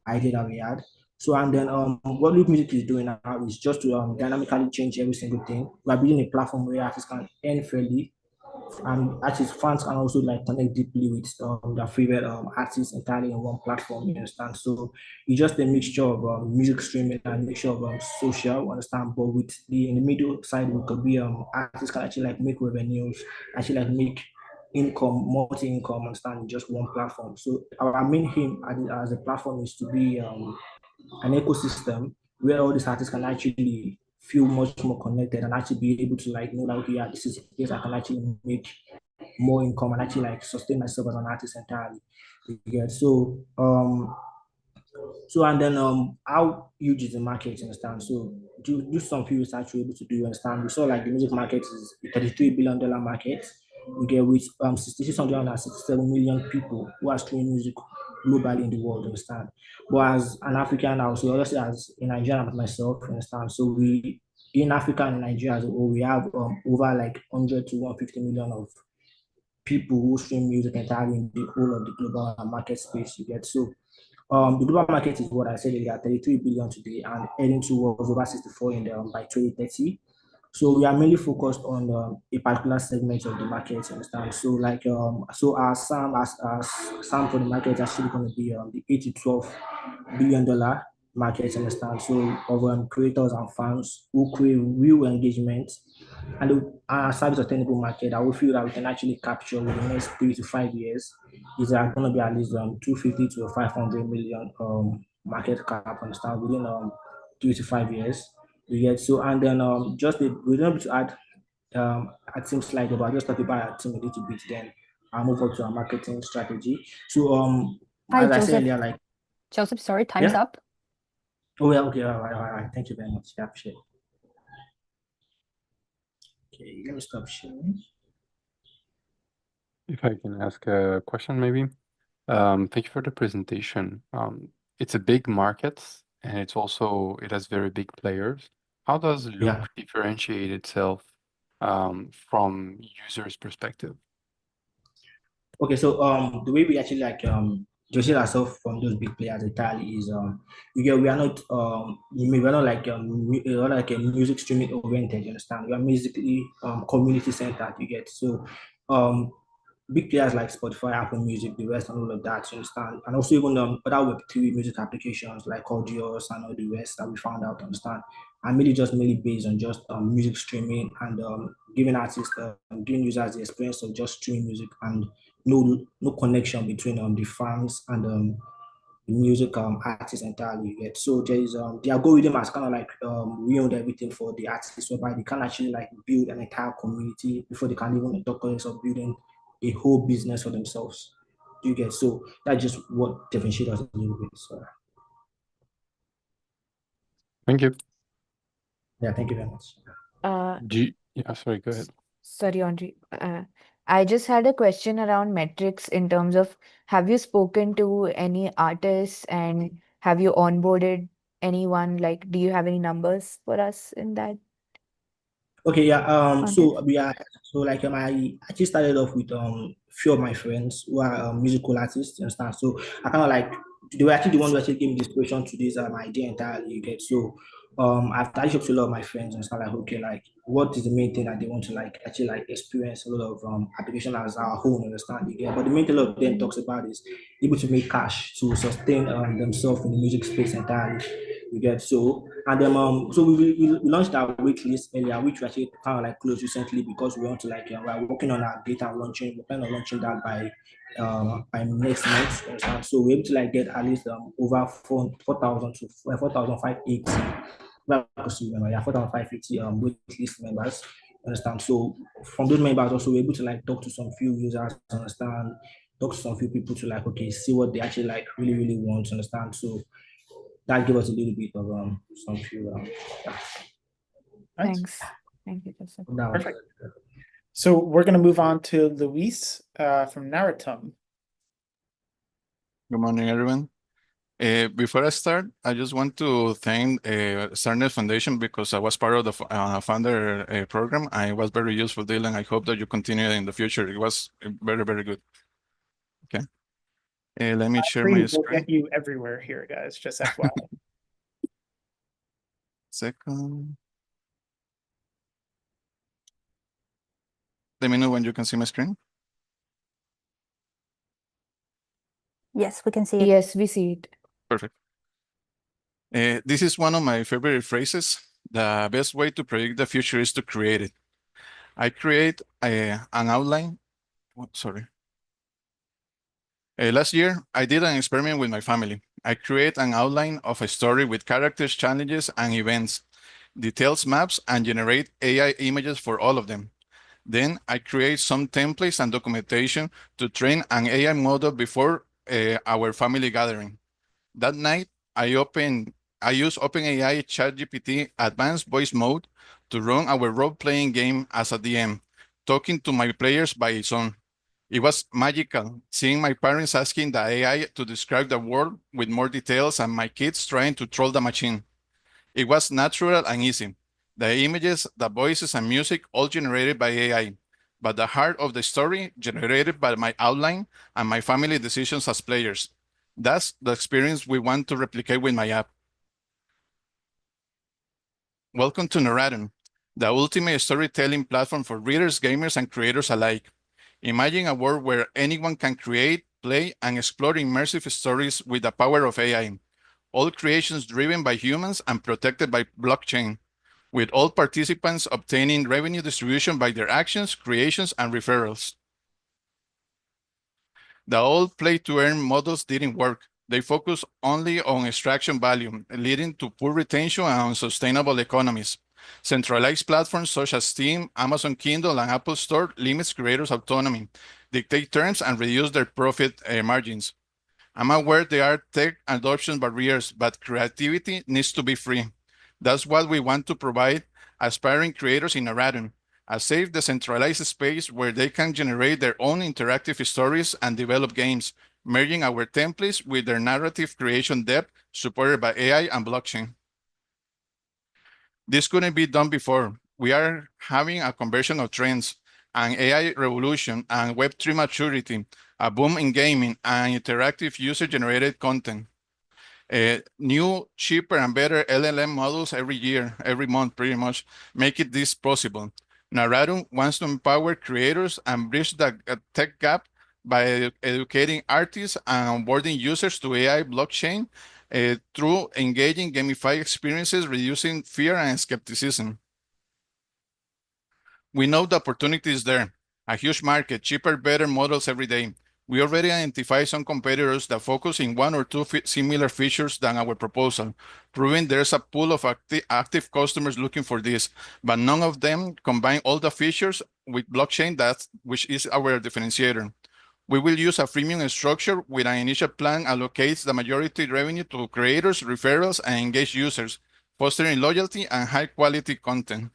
S9: idea that we had. So and then what Loop Music is doing now is just to dynamically change every single thing. We are building a platform where artists can earn fairly and artists fans can also like connect deeply with their favorite artists entirely in one platform. You understand? So it's just a mixture of music streaming and a mixture of social. Understand? But with the in the middle side, we could be artists can actually like make revenues, actually like make income, multi-income, understand, in just one platform. So our main aim as a platform is to be an ecosystem where all these artists can actually feel much more connected and actually be able to like know that okay, yeah, this is a place I can actually make more income and actually like sustain myself as an artist entirely. Yeah. So and then how huge is the market, you understand? So do some people start to able to do you understand? We saw like the music market is a $33 billion market. We get with 667 million people who are streaming music globally in the world, understand? But as an African also, obviously as in Nigeria myself, understand? So we in Africa and Nigeria as a whole, we have over like 100 to 150 million of people who stream music entirely in the whole of the global market space you get. So the global market is what I said earlier, 33 billion today and heading towards over 64 in by 2030. So we are mainly focused on a particular segment of the market, you understand? So like so our SAM as SAM for the market is actually going to be the 8 to 12 billion-dollar market, you understand? So of creators and fans who create real engagement and our service sustainable market that we feel that we can actually capture within the next 3 to 5 years is going to be at least 250 to 500 million market cap, understand, within 3 to 5 years. You get so and then just we're able to add a team slide but I'll just talk about our team a little bit, then I'll move on to our marketing strategy. So
S7: Hi,
S9: as I said
S7: Joseph.
S9: earlier, like
S7: Joseph, sorry, time's
S9: yeah.
S7: up.
S9: Oh yeah, okay, all right. Thank you very much. Yeah, appreciate it. Okay, let me stop sharing.
S4: If I can ask a question, maybe. Thank you for the presentation. It's a big market and it has very big players. How does Loop
S9: Yeah.
S4: differentiate itself from users' perspective?
S9: Okay, so the way we actually like differentiate ourselves from those big players entirely is we are not we're not like we're not like a music streaming oriented, you understand? We are basically community centered, you get. So um big players like Spotify, Apple Music, the rest, and all of that, you understand? And also even other Web3 music applications like Audios and all the rest that we found out, understand? And really just mainly based on just music streaming and giving artists, giving users the experience of just streaming music and no connection between the fans and music artists entirely. Yet. So there is the algorithm has kind of like ruined everything for the artists, whereby they can actually like build an entire community before they can even talk of building a whole business for themselves. Do you get? So that's just what differentiates us a little bit. So
S4: Thank you.
S9: yeah, thank you very much.
S4: Yeah, sorry, go ahead.
S3: Sorry, Andre. I just had a question around metrics in terms of, have you spoken to any artists and have you onboarded anyone? Like, do you have any numbers for us in that
S9: Okay, yeah.
S3: context?
S9: I actually started off with few of my friends who are musical artists, you understand? So I kind of like they were actually the one who actually gave me the inspiration to this idea entirely. You get so I've touched up to a lot of my friends and stuff like okay, like what is the main thing that they want to like actually like experience a lot of application as our home, you understand? You get, but the main thing a lot of them talks about is able to make cash to sustain themselves in the music space entirely. You get so, and then so we launched our wait list earlier, which we actually kind of like closed recently because we want to like we're working on our data launching. We're planning on launching that by next month. So we're able to like get at least over 4,000 to 4,580. Yeah, 4,580 wait list members. Understand? So from those members also we're able to like talk to some few users, understand, talk to some few people to like okay, see what they actually like really want to understand. So that give us a little bit of some few yeah.
S1: Nice.
S3: Thanks. Thank you, Joseph.
S9: That was
S1: Perfect. So we're going to move on to Luis from Naratum.
S10: Good morning, everyone. Before I start, I just want to thank Starknet Foundation because I was part of the founder program. And it was very useful deal, and I hope that you continue in the future. It was very, very good. Okay. Let me share my
S1: We'll
S10: screen.
S1: get you everywhere here, guys, just FYI.
S10: Second. Let me know when you can see my screen.
S7: Yes, we can see it.
S3: Yes, we see it.
S10: Perfect. This is one of my favorite phrases. The best way to predict the future is to create it. I create an outline. Sorry. Last year, I did an experiment with my family. I create an outline of a story with characters, challenges, and events, details, maps, and generate AI images for all of them. Then I create some templates and documentation to train an AI model before our family gathering. That night, I use OpenAI ChatGPT Advanced Voice Mode to run our role-playing game as a DM, talking to my players by its own. It was magical, seeing my parents asking the AI to describe the world with more details and my kids trying to troll the machine. It was natural and easy. The images, the voices, and music all generated by AI, but the heart of the story generated by my outline and my family decisions as players. That's the experience we want to replicate with my app. Welcome to Narratum, the ultimate storytelling platform for readers, gamers, and creators alike. Imagine a world where anyone can create, play, and explore immersive stories with the power of AI. All creations driven by humans and protected by blockchain, with all participants obtaining revenue distribution by their actions, creations, and referrals. The old play-to-earn models didn't work. They focused only on extraction value, leading to poor retention and unsustainable economies. Centralized platforms such as Steam, Amazon Kindle, and Apple Store limits creators' autonomy, dictate terms, and reduce their profit margins. I'm aware there are tech adoption barriers, but creativity needs to be free. That's what we want to provide aspiring creators in Narratum, a safe, decentralized space where they can generate their own interactive stories and develop games, merging our templates with their narrative creation depth supported by AI and blockchain. This couldn't be done before. We are having a conversion of trends, an AI revolution, and Web3 maturity, a boom in gaming, and interactive user-generated content. New, cheaper, and better LLM models every year, every month, pretty much, make it this possible. Narratum wants to empower creators and bridge the tech gap by educating artists and onboarding users to AI blockchain through engaging gamified experiences, reducing fear and skepticism. We know the opportunity is there, a huge market, cheaper, better models every day. We already identified some competitors that focus in one or two similar features than our proposal, proving there's a pool of active customers looking for this, but none of them combine all the features with blockchain, which is our differentiator. We will use a freemium structure with an initial plan allocates the majority revenue to creators, referrals, and engaged users, fostering loyalty and high quality content.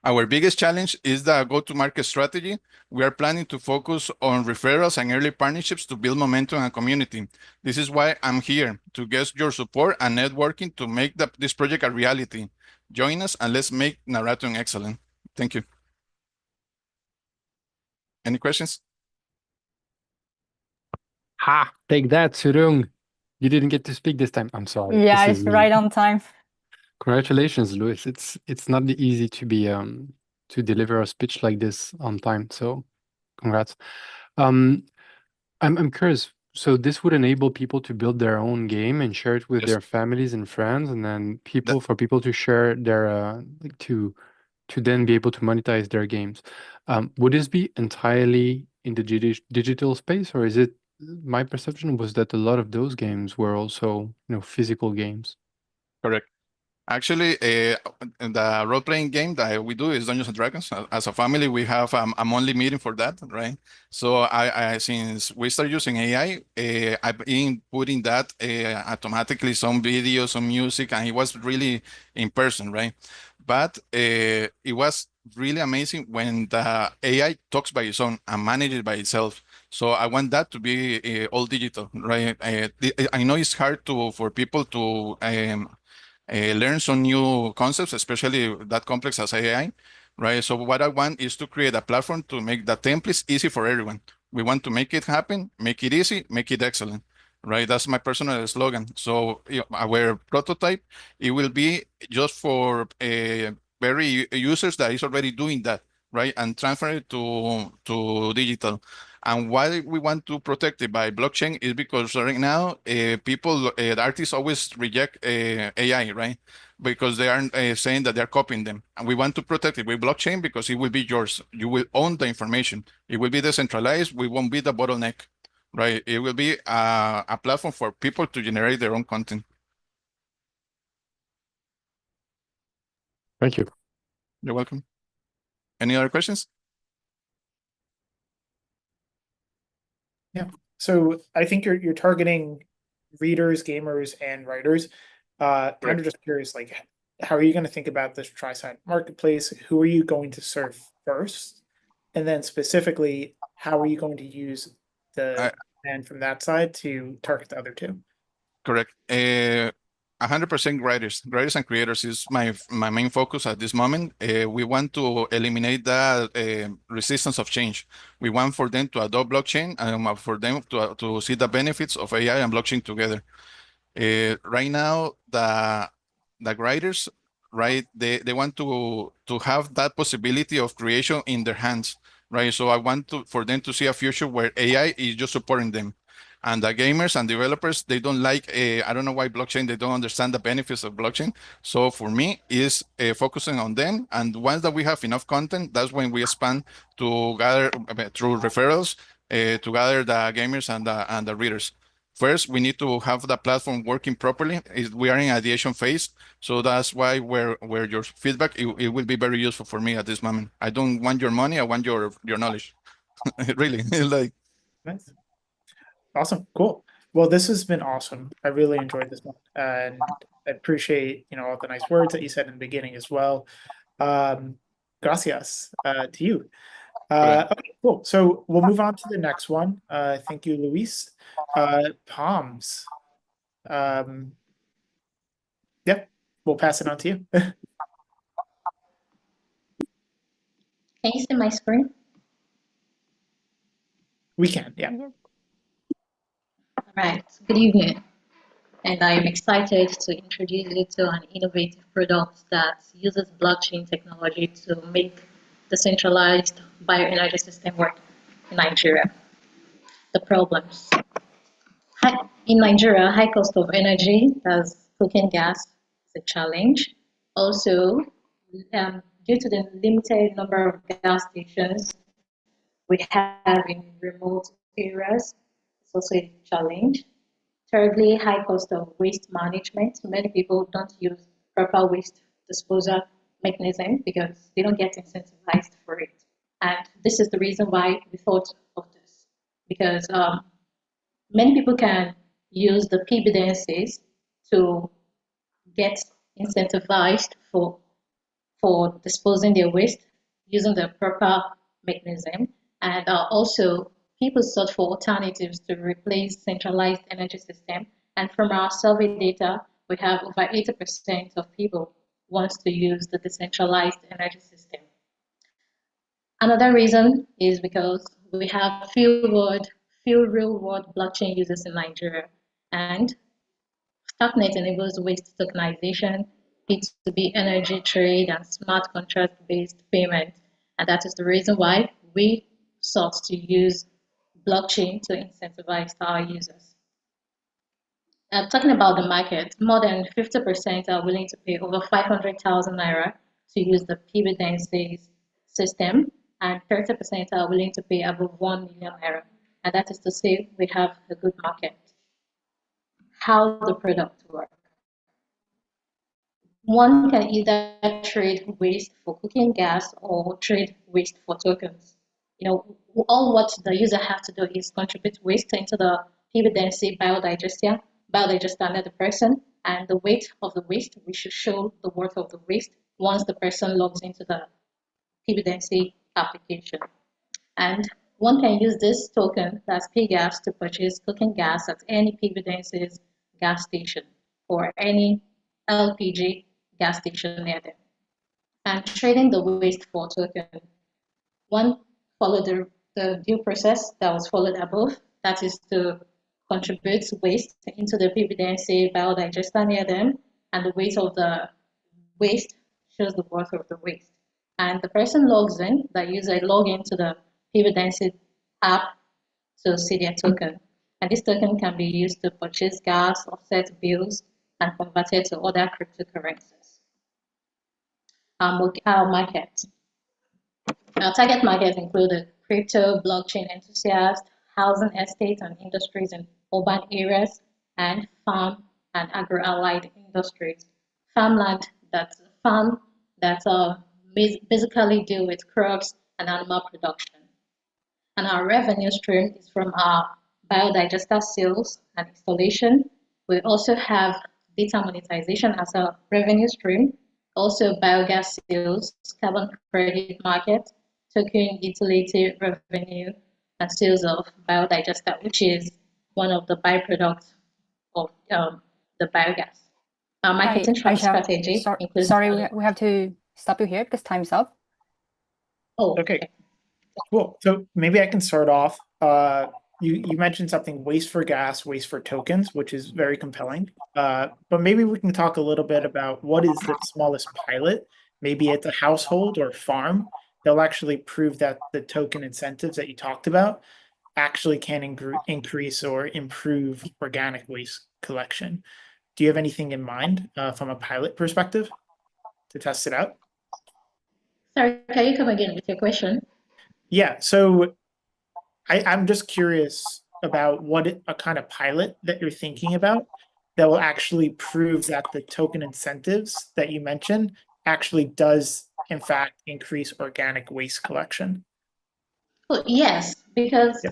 S10: Our biggest challenge is the go-to-market strategy. We are planning to focus on referrals and early partnerships to build momentum and community. This is why I'm here, to get your support and networking to make this project a reality. Join us and let's make Narraton excellent. Thank you. Any questions?
S4: Ha! Take that, Surung. You didn't get to speak this time. I'm sorry.
S7: Yeah,
S4: This
S7: it's
S4: is
S7: right on time.
S4: Congratulations, Luis. It's not easy to be to deliver a speech like this on time. So congrats. I'm curious. So this would enable people to build their own game and share it with
S10: Yes.
S4: their families and friends, and then
S10: That-
S4: for people to share their like to then be able to monetize their games. Would this be entirely in the digital space, or is it? My perception was that a lot of those games were also, physical games.
S10: Correct. Actually, the role-playing game that we do is Dungeons and Dragons. As a family, we have a monthly meeting for that, right? So since we start using AI, I've been putting that automatically, some videos, some music, and it was really in person, right? But it was really amazing when the AI talks by its own and manages by itself. So I want that to be all digital, right? I know it's hard for people to learn some new concepts, especially that complex as AI, right? So what I want is to create a platform to make the templates easy for everyone. We want to make it happen, make it easy, make it excellent, right? That's my personal slogan. So our prototype, it will be just for very users that is already doing that, right? And transfer it to digital. And why we want to protect it by blockchain is because right now, the artists always reject AI, right? Because they are saying that they're copying them. And we want to protect it with blockchain because it will be yours. You will own the information. It will be decentralized. We won't be the bottleneck, right? It will be a platform for people to generate their own content.
S4: Thank you.
S10: You're welcome. Any other questions?
S1: Yeah. So I think you're targeting readers, gamers, and writers. Kind of just curious, like, how are you going to think about this tri-side marketplace? Who are you going to serve first? And then specifically, how are you going to use the demand from that side to target the other two?
S10: Correct. 100% writers and creators is my main focus at this moment. We want to eliminate that resistance of change. We want for them to adopt blockchain and for them to see the benefits of AI and blockchain together. Right now, the writers, right, they want to have that possibility of creation in their hands, right? So I want for them to see a future where AI is just supporting them. And the gamers and developers, they don't like, I don't know why blockchain, they don't understand the benefits of blockchain. So for me, is focusing on them. And once that we have enough content, that's when we expand to gather through referrals, to gather the gamers and the readers. First, we need to have the platform working properly. We are in ideation phase, so that's why where your feedback, it will be very useful for me at this moment. I don't want your money, I want your knowledge. Really, like.
S1: Nice. Awesome. Cool. Well, this has been awesome. I really enjoyed this one, and I appreciate, all the nice words that you said in the beginning as well. Gracias, to you. Okay, cool. So we'll move on to the next one. Thank you, Luis. Palms. Yeah, we'll pass it on to you.
S11: Can you see my screen?
S1: We can, yeah.
S11: All right, good evening. And I'm excited to introduce you to an innovative product that uses blockchain technology to make the centralized bioenergy system work in Nigeria. The problems. In Nigeria, high cost of energy, as cooking gas, is a challenge. Also, due to the limited number of gas stations, we have in remote areas. It's also a challenge. Thirdly, high cost of waste management. Many people don't use proper waste disposal mechanism because they don't get incentivized for it. And this is the reason why we thought of this, because many people can use the PBDNCs to get incentivized for disposing their waste using the proper mechanism. And also, people sought for alternatives to replace centralized energy system. And from our survey data, we have over 80% of people wants to use the decentralized energy system. Another reason is because we have few real-world blockchain users in Nigeria, and Starknet enables waste tokenization, P2B energy trade, and smart contract-based payment. And that is the reason why we sought to use blockchain to incentivize our users. Talking about the market, more than 50% are willing to pay over 500,000 naira to use the PBDNC's system, and 30% are willing to pay above 1 million naira. And that is to say, we have a good market. How the product works. One can either trade waste for cooking gas or trade waste for tokens. All what the user has to do is contribute waste into the PBDNC biodigester under the person, and the weight of the waste, we should show the worth of the waste once the person logs into the PBDNC application. And one can use this token, that's PGAS, to purchase cooking gas at any PBDNC's gas station or any LPG gas station near them. And trading the waste for token. One followed the due process that was followed above, that is to contribute waste into the PBDNC biodigester near them, and the weight of the waste shows the worth of the waste. And the person logs in, the user log into the PBDNC app to see their token. And this token can be used to purchase gas, offset bills, and convert it to other cryptocurrencies. Our market. Our target market included crypto, blockchain enthusiasts, housing estates and industries in urban areas, and farm and agro-allied industries. Farm that basically deal with crops and animal production. And our revenue stream is from our biodigester sales and installation. We also have data monetization as a revenue stream, also biogas sales, carbon credit market, token utility revenue, and sales of biodigester, which is one of the byproducts of the biogas. Our marketing strategy includes...
S7: Sorry, we have to stop you here because time's up.
S11: Oh,
S1: okay. Cool. So maybe I can start off. You mentioned something, waste for gas, waste for tokens, which is very compelling. But maybe we can talk a little bit about what is the smallest pilot, maybe at the household or farm, that'll actually prove that the token incentives that you talked about actually can increase or improve organic waste collection. Do you have anything in mind from a pilot perspective to test it out?
S11: Sorry, can you come again with your question?
S1: Yeah, so I'm just curious about what a kind of pilot that you're thinking about that will actually prove that the token incentives that you mentioned actually does, in fact, increase organic waste collection.
S11: Well, yes, because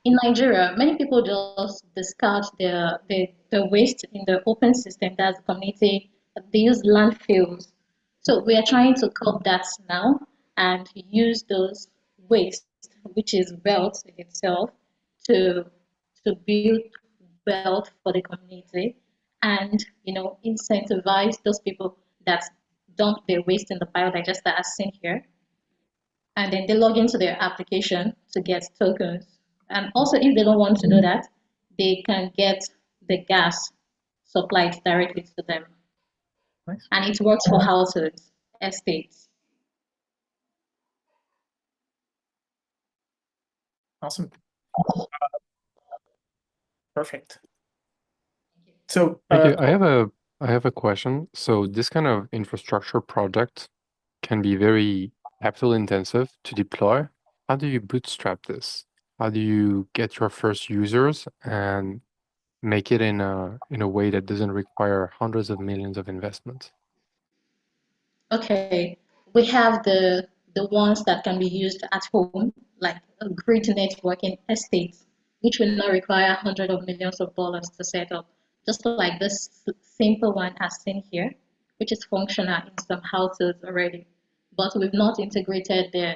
S11: in Nigeria, many people just discard the waste in the open system. That's the community. They use landfills. So we are trying to curb that now and use those waste, which is wealth in itself, to build wealth for the community, and incentivize those people that dump their waste in the biodigester as seen here, and then they log into their application to get tokens. And also, if they don't want to do that, they can get the gas supplied directly to them.
S1: Nice.
S11: And it works for households, estates.
S1: Awesome. Perfect. So
S4: Thank you. I have a question. So this kind of infrastructure project can be very capital intensive to deploy. How do you bootstrap this? How do you get your first users and make it in a way that doesn't require hundreds of millions of investments?
S11: Okay, we have the ones that can be used at home, like a grid networking estate, which will not require hundreds of millions of dollars to set up, just like this simple one as seen here, which is functional in some houses already. But we've not integrated the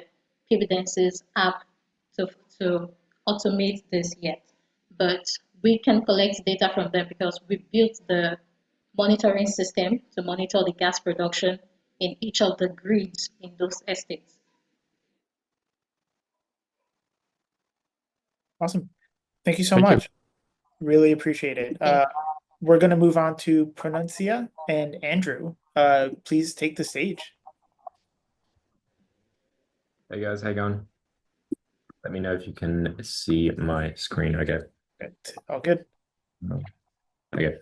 S11: Pividences app to, to automate this yet. But we can collect data from them because we built the monitoring system to monitor the gas production in each of the grids in those estates.
S1: Awesome. Thank you so
S4: Thank you.
S1: much. Really appreciate it. We're going to move on to Pronuncia and Andrew. Please take the stage.
S12: Hey guys, how you going? Let me know if you can see my screen. Okay.
S1: All good.
S12: Okay.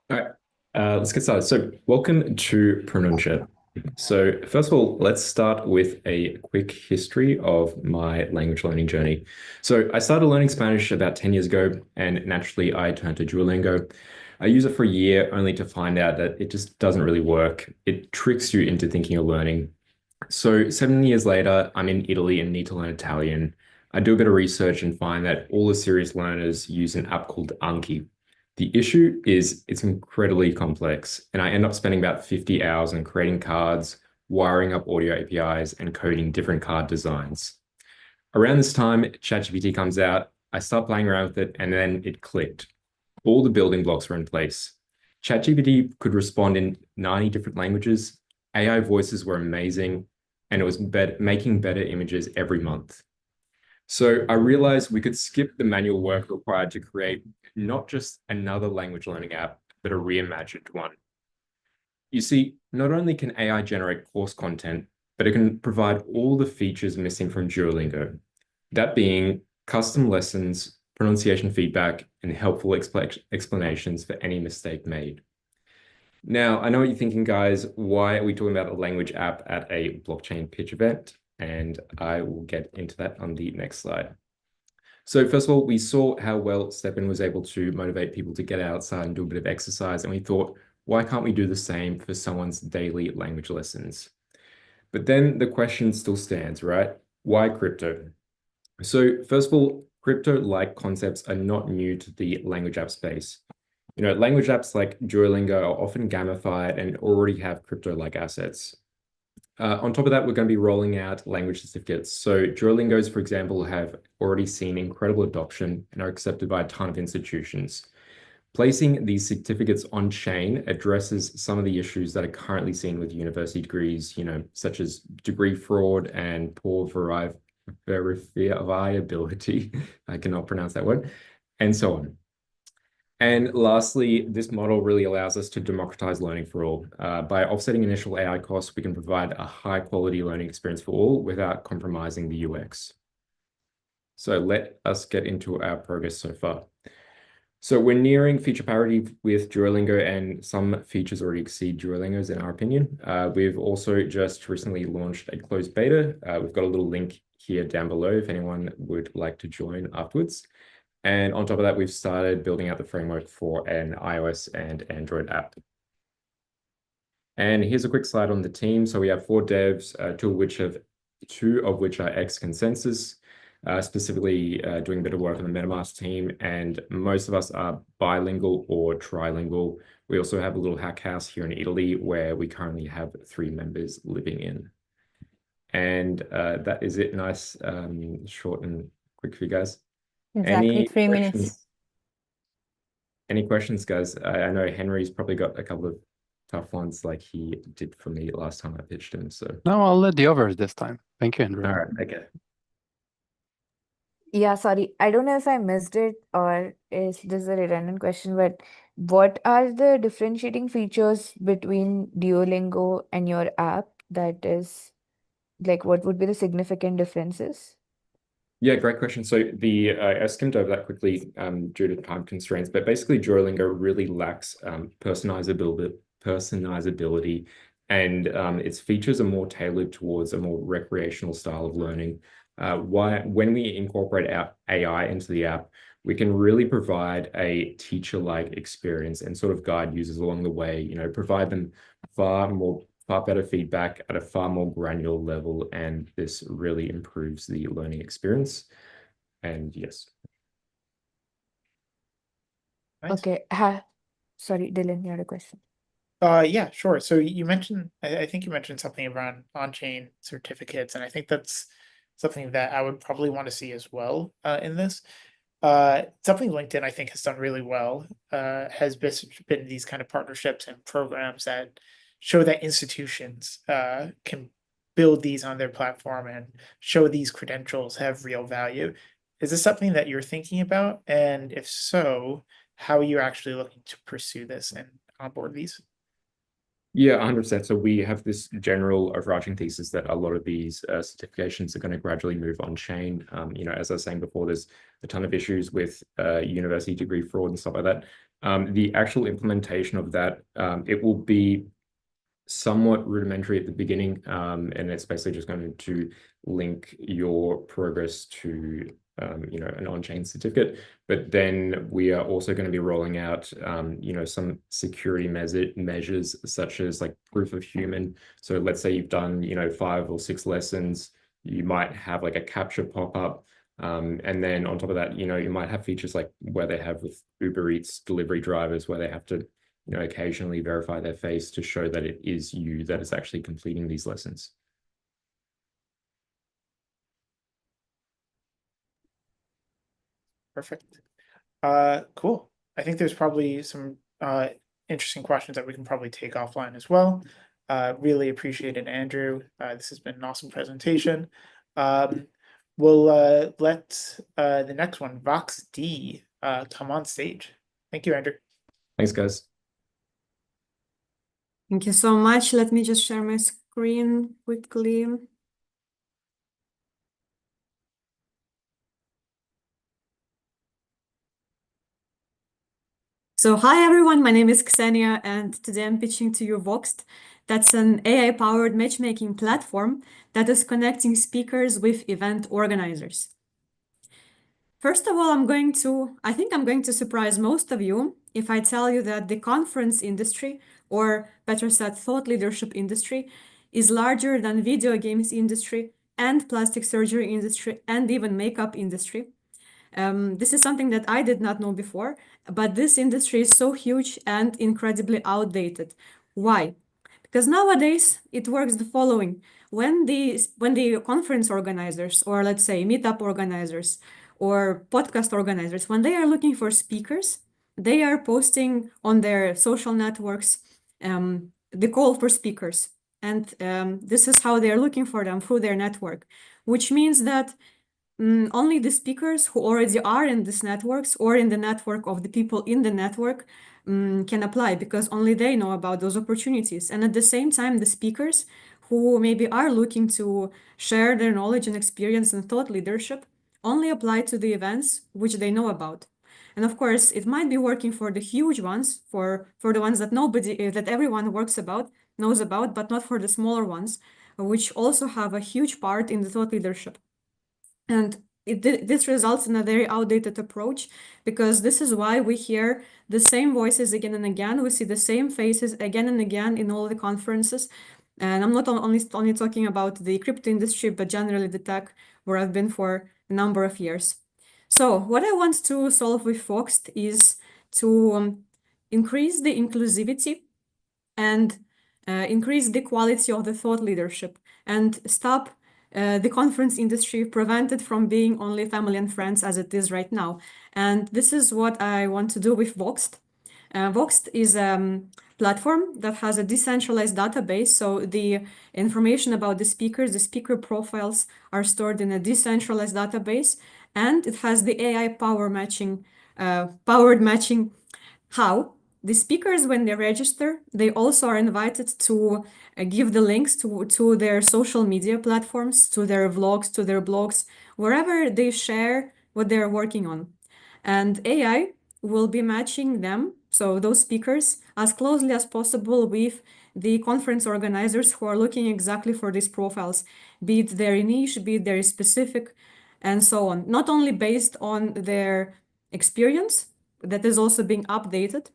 S12: All right. Let's get started. So welcome to Pronuncia. So first of all, let's start with a quick history of my language learning journey. So I started learning Spanish about 10 years ago, and naturally I turned to Duolingo. I use it for a year only to find out that it just doesn't really work. It tricks you into thinking you're learning. So 7 years later, I'm in Italy and need to learn Italian. I do a bit of research and find that all the serious learners use an app called Anki. The issue is it's incredibly complex, and I end up spending about 50 hours on creating cards, wiring up audio APIs, and coding different card designs. Around this time, ChatGPT comes out. I start playing around with it, and then it clicked. All the building blocks were in place. ChatGPT could respond in 90 different languages. AI voices were amazing, and it was making better images every month. So I realized we could skip the manual work required to create not just another language learning app, but a reimagined one. You see, not only can AI generate course content, but it can provide all the features missing from Duolingo. That being custom lessons, pronunciation feedback, and helpful explanations for any mistake made. Now, I know what you're thinking, guys. Why are we talking about a language app at a blockchain pitch event? And I will get into that on the next slide. So first of all, we saw how well Stepan was able to motivate people to get outside and do a bit of exercise. And we thought, why can't we do the same for someone's daily language lessons? But then the question still stands, right? Why crypto? So first of all, crypto-like concepts are not new to the language app space. You know, language apps like Duolingo are often gamified and already have crypto-like assets. On top of that, we're going to be rolling out language certificates. So Duolingo's, for example, have already seen incredible adoption and are accepted by a ton of institutions. Placing these certificates on chain addresses some of the issues that are currently seen with university degrees, you know, such as degree fraud and poor verifiability. I cannot pronounce that word, and so on. And lastly, this model really allows us to democratize learning for all. By offsetting initial AI costs, we can provide a high quality learning experience for all without compromising the UX. So let us get into our progress so far. So we're nearing feature parity with Duolingo, and some features already exceed Duolingo's in our opinion. We've also just recently launched a closed beta. We've got a little link here down below if anyone would like to join afterwards. And on top of that, we've started building out the framework for an iOS and Android app. And here's a quick slide on the team. So we have 4 devs, two of which are ex-Consensus, specifically doing a bit of work on the MetaMask team. And most of us are bilingual or trilingual. We also have a little hack house here in Italy where we currently have 3 members living in. And that is it. Nice, short and quick for you guys.
S7: Exactly 3 minutes.
S12: Any questions, guys? I know Henry's probably got a couple of tough ones like he did for me last time I pitched him. So
S4: No, I'll let the others this time. Thank you, Andrew.
S12: all right, okay.
S3: Yeah, sorry. I don't know if I missed it or is this a redundant question, but what are the differentiating features between Duolingo and your app that is like what would be the significant differences?
S12: Yeah, great question. So I skimmed over that quickly due to time constraints, but basically Duolingo really lacks personalizability and its features are more tailored towards a more recreational style of learning. When we incorporate our AI into the app, we can really provide a teacher-like experience and sort of guide users along the way, provide them far better feedback at a far more granular level, and this really improves the learning experience. And yes.
S1: Nice.
S3: Okay. Sorry, Dylan, you had a question.
S1: Yeah, sure. So you mentioned, I think you mentioned something around on-chain certificates, and I think that's something that I would probably want to see as well in this. Something LinkedIn I think has done really well has been these kind of partnerships and programs that show that institutions can build these on their platform and show these credentials have real value. Is this something that you're thinking about? And if so, how are you actually looking to pursue this and onboard these?
S12: Yeah, 100%. So we have this general overarching thesis that a lot of these certifications are going to gradually move on chain. As I was saying before, there's a ton of issues with university degree fraud and stuff like that. The actual implementation of that, it will be somewhat rudimentary at the beginning, and it's basically just going to link your progress to an on-chain certificate. But then we are also going to be rolling out some security measures such as like proof of human. So let's say you've done 5 or 6 lessons, you might have like a capture pop-up. And then on top of that, you might have features like where they have with Uber Eats delivery drivers, where they have to occasionally verify their face to show that it is you that is actually completing these lessons.
S1: Perfect. Cool. I think there's probably some interesting questions that we can probably take offline as well. Really appreciate it, Andrew. This has been an awesome presentation. We'll let the next one, Vox D, come on stage. Thank you, Andrew.
S12: Thanks, guys.
S13: Thank you so much. Let me just share my screen quickly. So hi everyone, my name is Ksenia and today I'm pitching to you Voxed. That's an AI-powered matchmaking platform that is connecting speakers with event organizers. First of all, I think I'm going to surprise most of you if I tell you that the conference industry, or better said, thought leadership industry, is larger than video games industry and plastic surgery industry and even makeup industry. This is something that I did not know before, but this industry is so huge and incredibly outdated. Why? Because nowadays it works the following. When the conference organizers, or let's say meetup organizers or podcast organizers, when they are looking for speakers, they are posting on their social networks the call for speakers. And this is how they are looking for them through their network, which means that only the speakers who already are in these networks or in the network of the people in the network can apply, because only they know about those opportunities. And at the same time, the speakers who maybe are looking to share their knowledge and experience and thought leadership only apply to the events which they know about. And of course, it might be working for the huge ones, for the ones that that everyone knows about, but not for the smaller ones, which also have a huge part in the thought leadership. And this results in a very outdated approach, because this is why we hear the same voices again and again. We see the same faces again and again in all the conferences. And I'm not only talking about the crypto industry, but generally the tech, where I've been for a number of years. So what I want to solve with Foxed is to increase the inclusivity and increase the quality of the thought leadership and stop the conference industry, prevent it from being only family and friends as it is right now. And this is what I want to do with Voxed. Voxed is a platform that has a decentralized database. So the information about the speakers, the speaker profiles are stored in a decentralized database, and it has the AI powered matching. How? The speakers, when they register, they also are invited to give the links to their social media platforms, to their vlogs, to their blogs, wherever they share what they're working on. And AI will be matching them, so those speakers, as closely as possible with the conference organizers who are looking exactly for these profiles, be it their niche, be it their specific, and so on. Not only based on their experience, that is also being updated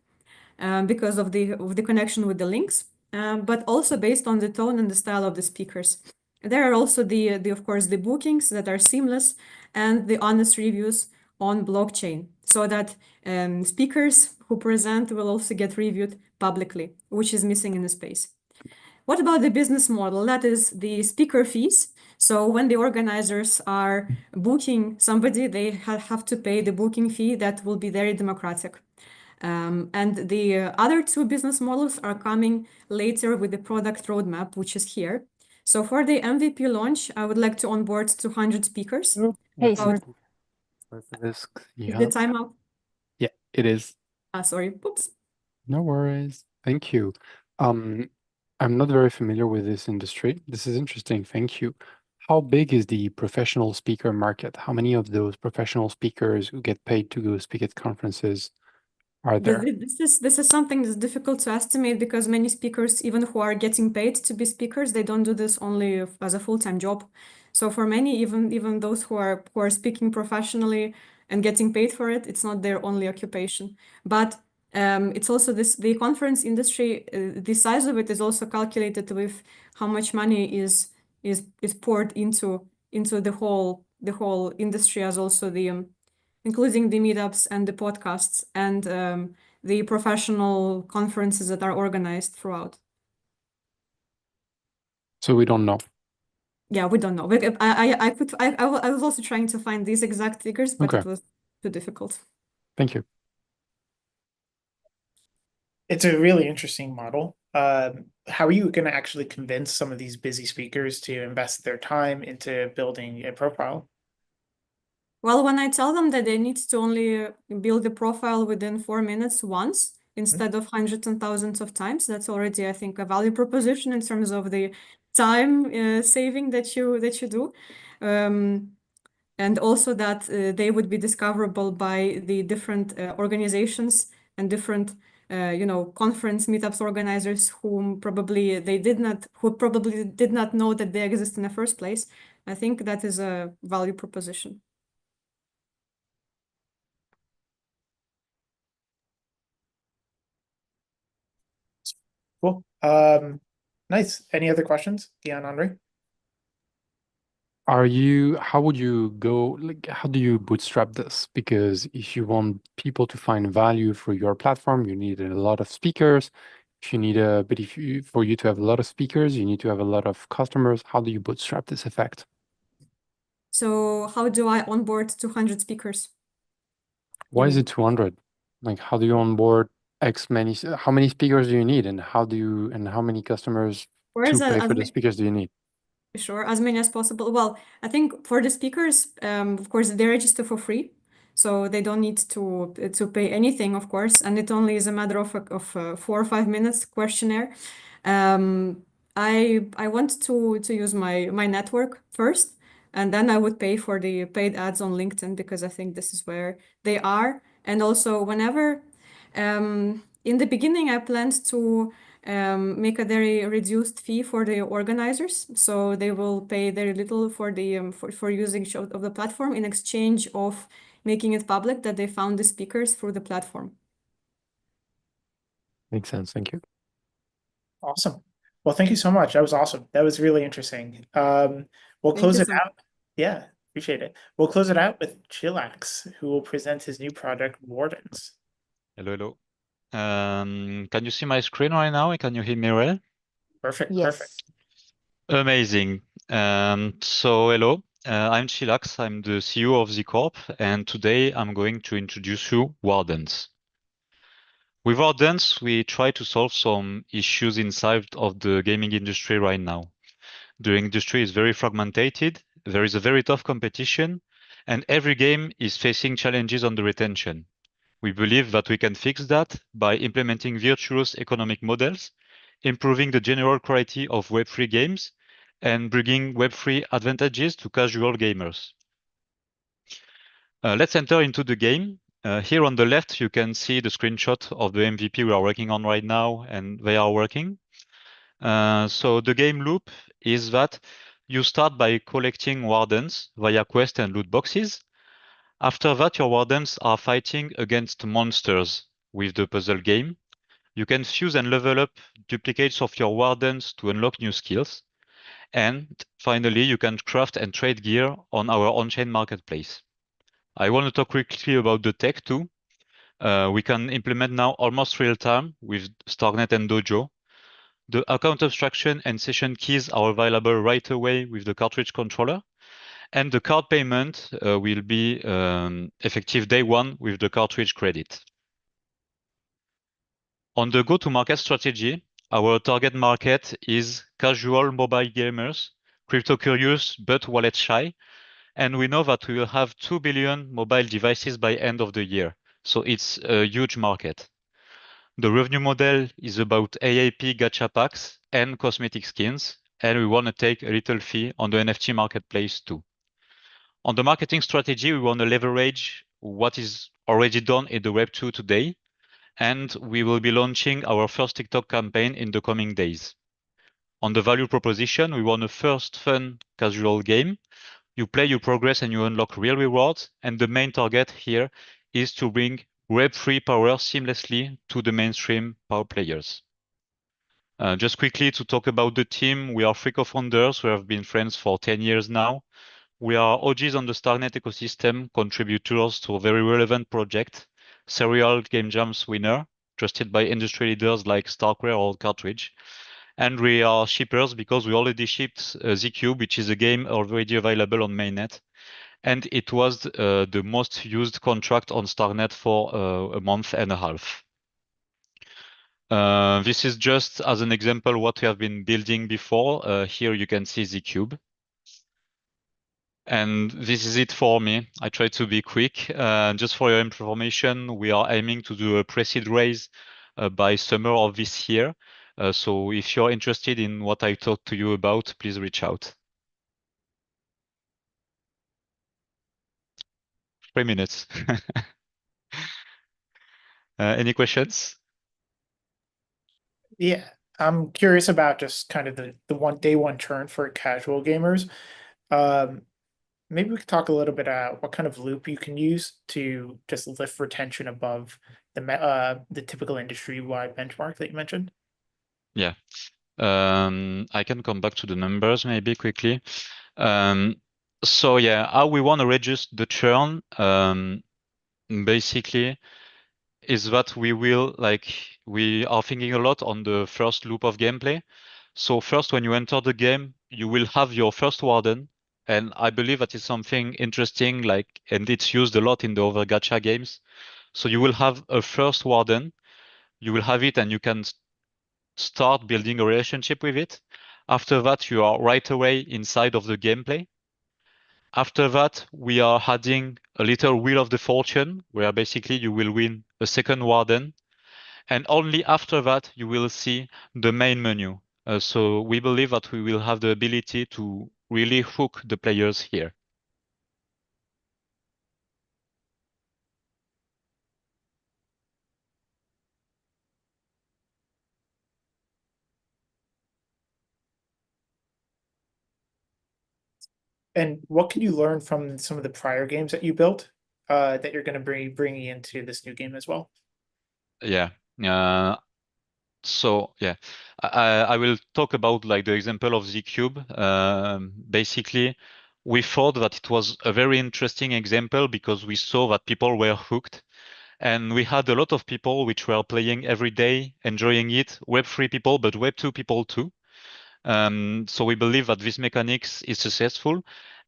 S13: because of the connection with the links, but also based on the tone and the style of the speakers. There are also of course the bookings that are seamless and the honest reviews on blockchain, so that speakers who present will also get reviewed publicly, which is missing in the space. What about the business model? That is the speaker fees. So when the organizers are booking somebody, they have to pay the booking fee that will be very democratic. And the other two business models are coming later with the product roadmap, which is here. So for the MVP launch, I would like to onboard 200 speakers.
S7: Hey,
S13: About,
S4: Sorry for this.
S13: is the timeout?
S4: Yeah, it is.
S13: Sorry, oops.
S4: No worries. Thank you. I'm not very familiar with this industry. This is interesting. Thank you. How big is the professional speaker market? How many of those professional speakers who get paid to go speak at conferences are there?
S13: This is something that's difficult to estimate because many speakers, even who are getting paid to be speakers, they don't do this only as a full-time job. So for many, even those who are speaking professionally and getting paid for it, it's not their only occupation. But it's also the conference industry. The size of it is also calculated with how much money is poured into the whole industry, as also including the meetups and the podcasts and the professional conferences that are organized throughout.
S4: So we don't know.
S13: Yeah, we don't know. I was also trying to find these exact figures, but
S4: Okay.
S13: it was too difficult.
S4: Thank you.
S1: It's a really interesting model. How are you going to actually convince some of these busy speakers to invest their time into building a profile?
S13: Well, when I tell them that they need to only build a profile within 4 minutes once instead of hundreds and thousands of times, that's already, I think, a value proposition in terms of the time saving that you do. And also that they would be discoverable by the different organizations and different conference meetups organizers who probably did not know that they exist in the first place. I think that is a value proposition.
S1: Cool. Nice. Any other questions, Dion, Andre?
S4: How would you go, how do you bootstrap this? Because if you want people to find value for your platform, you need a lot of speakers. If you need for you to have a lot of speakers, you need to have a lot of customers. How do you bootstrap this effect?
S13: So how do I onboard 200 speakers?
S4: Why is it 200? Like, how do you onboard how many speakers do you need, and how many customers to pay for the speakers do you need?
S13: Sure, as many as possible. Well, I think for the speakers, of course, they register for free, so they don't need to pay anything, of course, and it only is a matter of 4 or 5 minutes questionnaire. I want to use my network first, and then I would pay for the paid ads on LinkedIn because I think this is where they are. And also, whenever in the beginning, I planned to make a very reduced fee for the organizers, so they will pay very little for the for usage of the platform in exchange of making it public that they found the speakers through the platform.
S4: Makes sense. Thank you.
S1: Awesome. Well, thank you so much. That was awesome. That was really interesting. We'll close it out. Yeah, appreciate it. We'll close it out with Chillax, who will present his new project, Wardens.
S14: Hello, hello. Can you see my screen right now? Can you hear me well?
S1: Perfect.
S3: Yes.
S1: Perfect.
S14: Amazing. So hello, I'm Chillax. I'm the CEO of the Corp, and today I'm going to introduce you Wardens. With Wardens, we try to solve some issues inside of the gaming industry right now. The industry is very fragmented. There is a very tough competition, and every game is facing challenges on the retention. We believe that we can fix that by implementing virtuous economic models, improving the general quality of Web3 games, and bringing Web3 advantages to casual gamers. Let's enter into the game. Here on the left, you can see the screenshot of the MVP we are working on right now, and they are working. So the game loop is that you start by collecting wardens via quest and loot boxes. After that, your wardens are fighting against monsters with the puzzle game. You can fuse and level up duplicates of your wardens to unlock new skills. And finally, you can craft and trade gear on our on-chain marketplace. I want to talk quickly about the tech too. We can implement now almost real time with Starknet and Dojo. The account abstraction and session keys are available right away with the cartridge controller. And the card payment will be effective day one with the cartridge credit. On the go-to-market strategy, our target market is casual mobile gamers, crypto curious but wallet shy, and we know that we will have 2 billion mobile devices by end of the year. So it's a huge market. The revenue model is about AAP gacha packs and cosmetic skins, and we want to take a little fee on the NFT marketplace too. On the marketing strategy, we want to leverage what is already done in the Web2 today, and we will be launching our first TikTok campaign in the coming days. On the value proposition, we want a first fun, casual game. You play, you progress, and you unlock real rewards. And the main target here is to bring Web3 power seamlessly to the mainstream power players. Just quickly to talk about the team, we are 3 co-founders who have been friends for 10 years now. We are OGs on the Starknet ecosystem, contributors to a very relevant project, serial game jams winner, trusted by industry leaders like Starkware or Cartridge. And we are shippers because we already shipped Z-Cube, which is a game already available on mainnet. And it was the most used contract on Starknet for a month and a half. This is just as an example what we have been building before. Here you can see Z-Cube. And this is it for me. I try to be quick. Just for your information, we are aiming to do a pre-seed raise by summer of this year. So if you're interested in what I talked to you about, please reach out. 3 minutes. Any questions?
S1: Yeah, I'm curious about just kind of the day one churn for casual gamers. Maybe we could talk a little bit about what kind of loop you can use to just lift retention above the typical industry-wide benchmark that you mentioned.
S14: Yeah. I can come back to the numbers maybe quickly. So yeah, how we want to reduce the churn, basically, is that we are thinking a lot on the first loop of gameplay. So first, when you enter the game, you will have your first warden. And I believe that is something interesting, and it's used a lot in the other gacha games. So you will have a first warden, you will have it and you can start building a relationship with it. After that, you are right away inside of the gameplay. After that, we are adding a little Wheel of the Fortune, where basically you will win a second warden. And only after that, you will see the main menu. So we believe that we will have the ability to really hook the players here.
S1: And what can you learn from some of the prior games that you built that you're going to be bringing into this new game as well?
S14: Yeah. So yeah, I will talk about the example of Z-Cube. Basically, we thought that it was a very interesting example because we saw that people were hooked. And we had a lot of people which were playing every day, enjoying it, Web3 people, but Web2 people too. So we believe that this mechanics is successful.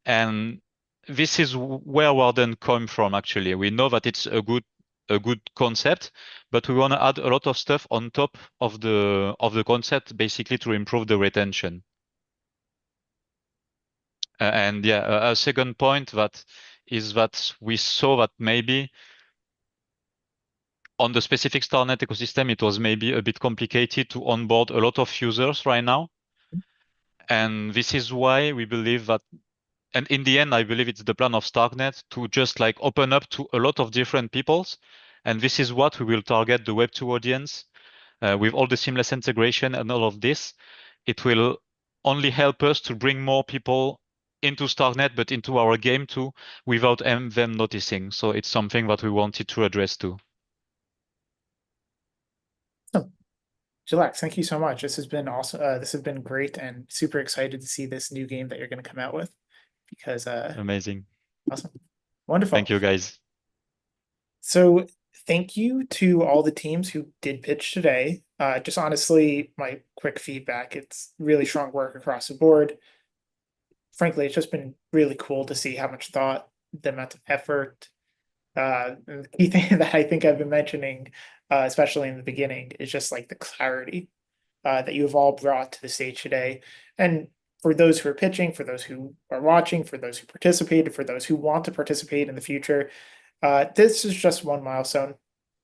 S14: And this is where Warden come from, actually. We know that it's a good concept, but we want to add a lot of stuff on top of the concept, basically to improve the retention. And yeah, a second point is that we saw that maybe on the specific Starnet ecosystem, it was maybe a bit complicated to onboard a lot of users right now. And this is why we believe that, and in the end, I believe it's the plan of Starknet to just open up to a lot of different peoples. And this is what we will target the Web2 audience. with all the seamless integration and all of this, it will only help us to bring more people into Starknet, but into our game too, without them noticing. So it's something that we wanted to address too.
S1: Chillax, thank you so much. This has been awesome. This has been great, and super excited to see this new game that you're going to come out with, because
S14: Amazing.
S1: awesome, wonderful.
S14: Thank you, guys.
S1: So thank you to all the teams who did pitch today. Just honestly, my quick feedback, it's really strong work across the board. Frankly, it's just been really cool to see how much thought, the amount of effort. The key thing that I think I've been mentioning, especially in the beginning, is just like the clarity that you have all brought to the stage today. And for those who are pitching, for those who are watching, for those who participated, for those who want to participate in the future, this is just one milestone.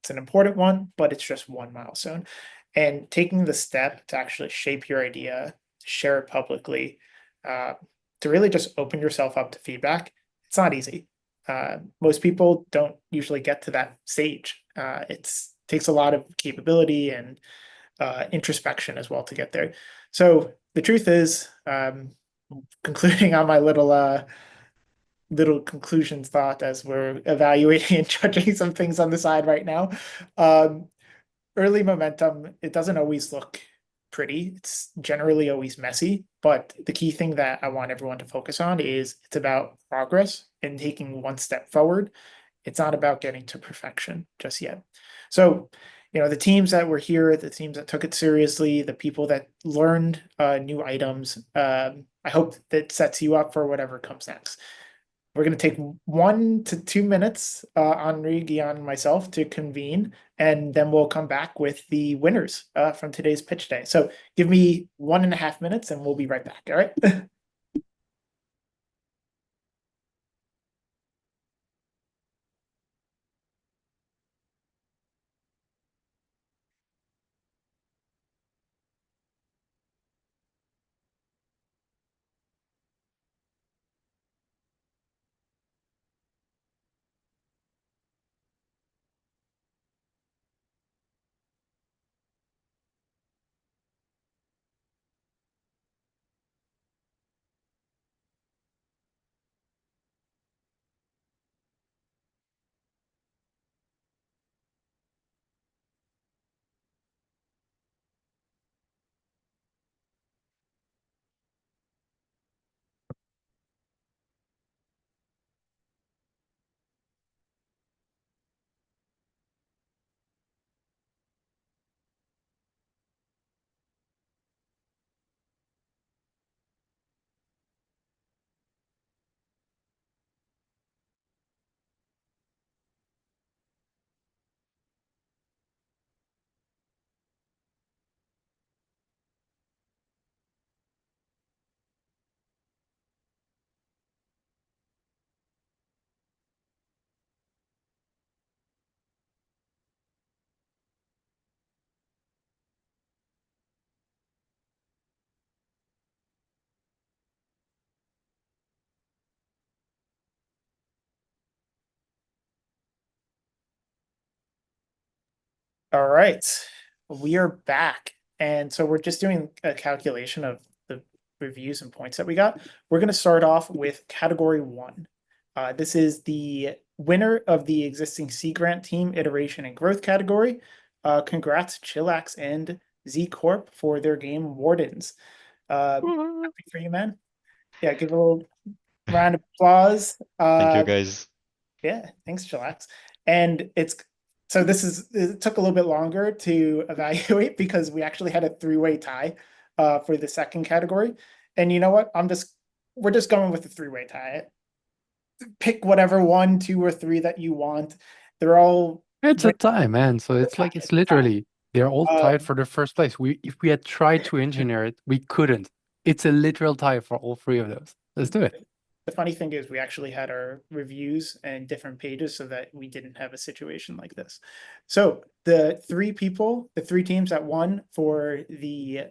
S1: It's an important one, but it's just one milestone. And taking the step to actually shape your idea, to share it publicly, to really just open yourself up to feedback, it's not easy. Most people don't usually get to that stage. It takes a lot of capability and introspection as well to get there. So the truth is, concluding on my little conclusions thought as we're evaluating and judging some things on the side right now. Early momentum, it doesn't always look pretty. It's generally always messy, but the key thing that I want everyone to focus on is it's about progress and taking one step forward. It's not about getting to perfection just yet. So, the teams that were here, the teams that took it seriously, the people that learned new items, I hope that sets you up for whatever comes next. We're going to take 1 to 2 minutes, Henri, Guillaume, and myself, to convene, and then we'll come back with the winners from today's pitch day. So give me 1.5 minutes and we'll be right back. All right. All right, we are back. And so we're just doing a calculation of the reviews and points that we got. We're going to start off with category 1. This is the winner of the existing Sea Grant team iteration and growth category. Congrats, Chillax and Z Corp, for their game Wardens. Happy for you, man. Yeah, give a little round of applause.
S14: Thank you, guys.
S1: Yeah, thanks, Chillax. And it took a little bit longer to evaluate because we actually had a 3-way tie for the second category. And you know what? We're just going with the 3-way tie. Pick whatever 1, 2, or 3 that you want. They're all
S4: It's a tie, man. So it's like it's literally they're all tied for the first place. If we had tried to engineer it, we couldn't. It's a literal tie for all 3 of those. Let's do it.
S1: The funny thing is we actually had our reviews and different pages so that we didn't have a situation like this. So the 3 teams that won for the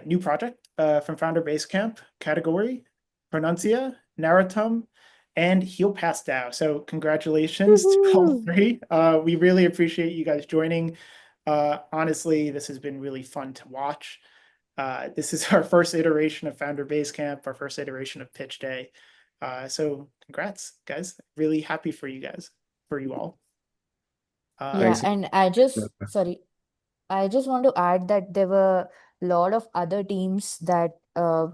S1: new project from Founder Basecamp category: Pronuncia, Naratum, and He'll Pass DAO. So congratulations to all three. We really appreciate you guys joining. Honestly, this has been really fun to watch. This is our first iteration of Founder Basecamp, our first iteration of Pitch Day. So congrats, guys. Really happy for you guys, for you all.
S3: Yeah, and I just want to add that there were a lot of other teams that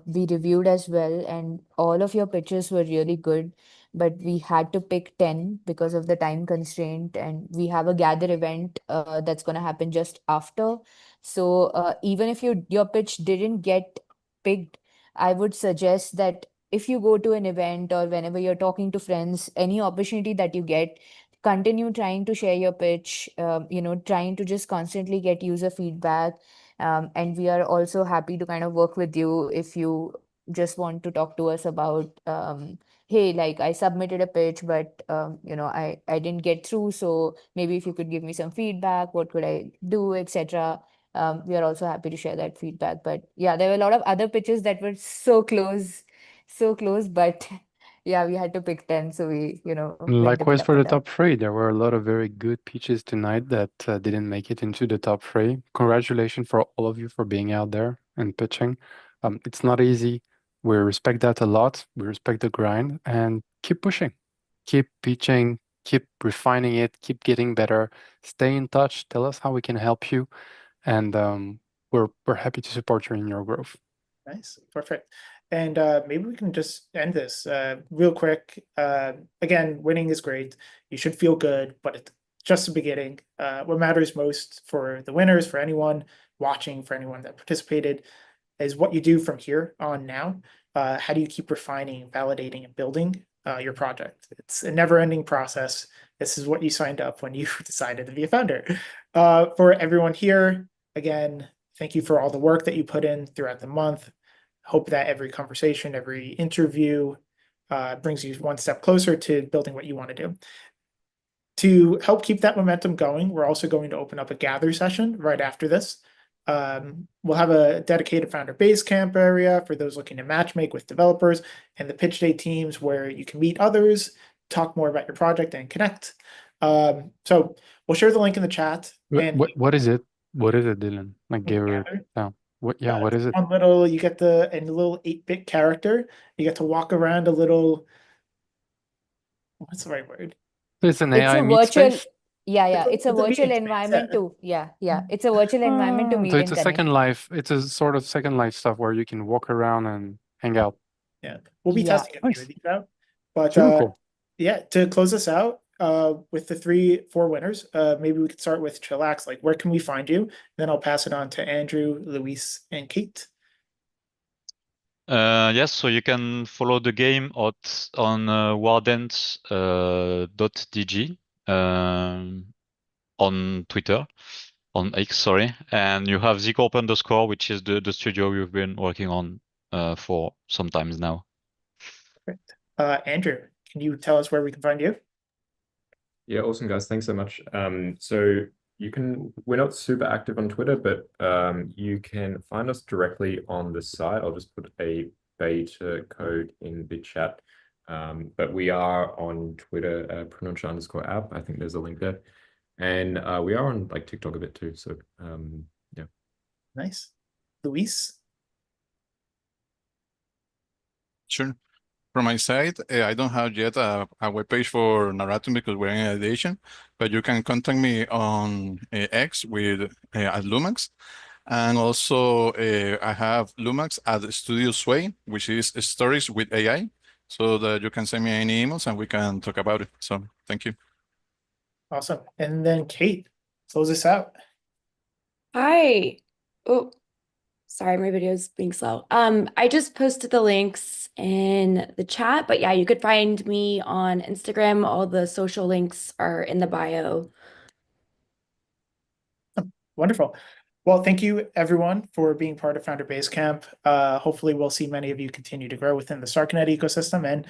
S3: we reviewed as well, and all of your pitches were really good, but we had to pick 10 because of the time constraint, and we have a gather event that's going to happen just after. So even if your pitch didn't get picked, I would suggest that if you go to an event or whenever you're talking to friends, any opportunity that you get, continue trying to share your pitch, trying to just constantly get user feedback. And we are also happy to kind of work with you if you just want to talk to us about, hey, like I submitted a pitch, but I didn't get through. So maybe if you could give me some feedback, what could I do, etc. We are also happy to share that feedback. But yeah, there were a lot of other pitches that were so close, but yeah, we had to pick 10, so we, went a bit
S4: Likewise
S3: up
S4: for
S3: and
S4: the
S3: down.
S4: top three, there were a lot of very good pitches tonight that didn't make it into the top three. Congratulations for all of you for being out there and pitching. It's not easy. We respect that a lot. We respect the grind and keep pushing, keep pitching, keep refining it, keep getting better. Stay in touch. Tell us how we can help you, and we're happy to support you in your growth.
S1: Nice, perfect. And maybe we can just end this real quick. Again, winning is great. You should feel good, but it's just the beginning. What matters most for the winners, for anyone watching, for anyone that participated, is what you do from here on now. How do you keep refining, validating, and building your project? It's a never-ending process. This is what you signed up when you decided to be a founder. For everyone here, again, thank you for all the work that you put in throughout the month. Hope that every conversation, every interview brings you one step closer to building what you want to do. To help keep that momentum going, we're also going to open up a gather session right after this. We'll have a dedicated Founder Basecamp area for those looking to matchmake with developers, and the Pitch Day teams where you can meet others, talk more about your project, and connect. So we'll share the link in the chat. And
S4: What is it? What is it, Dylan? Like, give her
S1: gather.
S4: down. What is it?
S1: One little, you get a little 8-bit character. You get to walk around a little. What's the right word?
S4: It's an
S3: It's
S4: AI
S3: a
S4: meet
S3: virtual,
S4: space.
S3: it's a
S1: It's a
S3: virtual
S1: meeting space,
S3: environment
S1: yeah.
S3: to, it's a virtual environment to
S4: So
S3: meet
S4: it's
S3: and
S4: a Second
S3: connect.
S4: Life. It's a sort of Second Life stuff where you can walk around and hang out.
S1: Yeah, we'll be
S3: Yeah.
S1: testing a few of these out. But
S4: Super cool.
S1: yeah, to close us out with the 4 winners, maybe we could start with Chillax. Like, where can we find you? Then I'll pass it on to Andrew, Luis, and Kate.
S14: Yes, so you can follow the game on wardens.dg on Twitter, on X, sorry. And you have zcorp_, which is the studio we've been working on for some times now.
S1: Great. Andrew, can you tell us where we can find you?
S12: Yeah, awesome, guys. Thanks so much. So we're not super active on Twitter, but you can find us directly on the site. I'll just put a beta code in the chat. But we are on Twitter, Pronuncia_app. I think there's a link there. And we are on like TikTok a bit too. So yeah.
S1: Nice. Luis?
S10: Sure. From my side, I don't have yet a webpage for Narratum because we're in ideation, but you can contact me on X with at Lumax. And also I have Lumax at Studio Sway, which is stories with AI, so that you can send me any emails and we can talk about it. So thank you.
S1: Awesome. And then Kate, close us out.
S6: Hi. Oh, sorry, my video is being slow. I just posted the links in the chat, but yeah, you could find me on Instagram. All the social links are in the bio.
S1: Wonderful. Well, thank you everyone for being part of Founder Basecamp. Hopefully we'll see many of you continue to grow within the Starknet ecosystem, and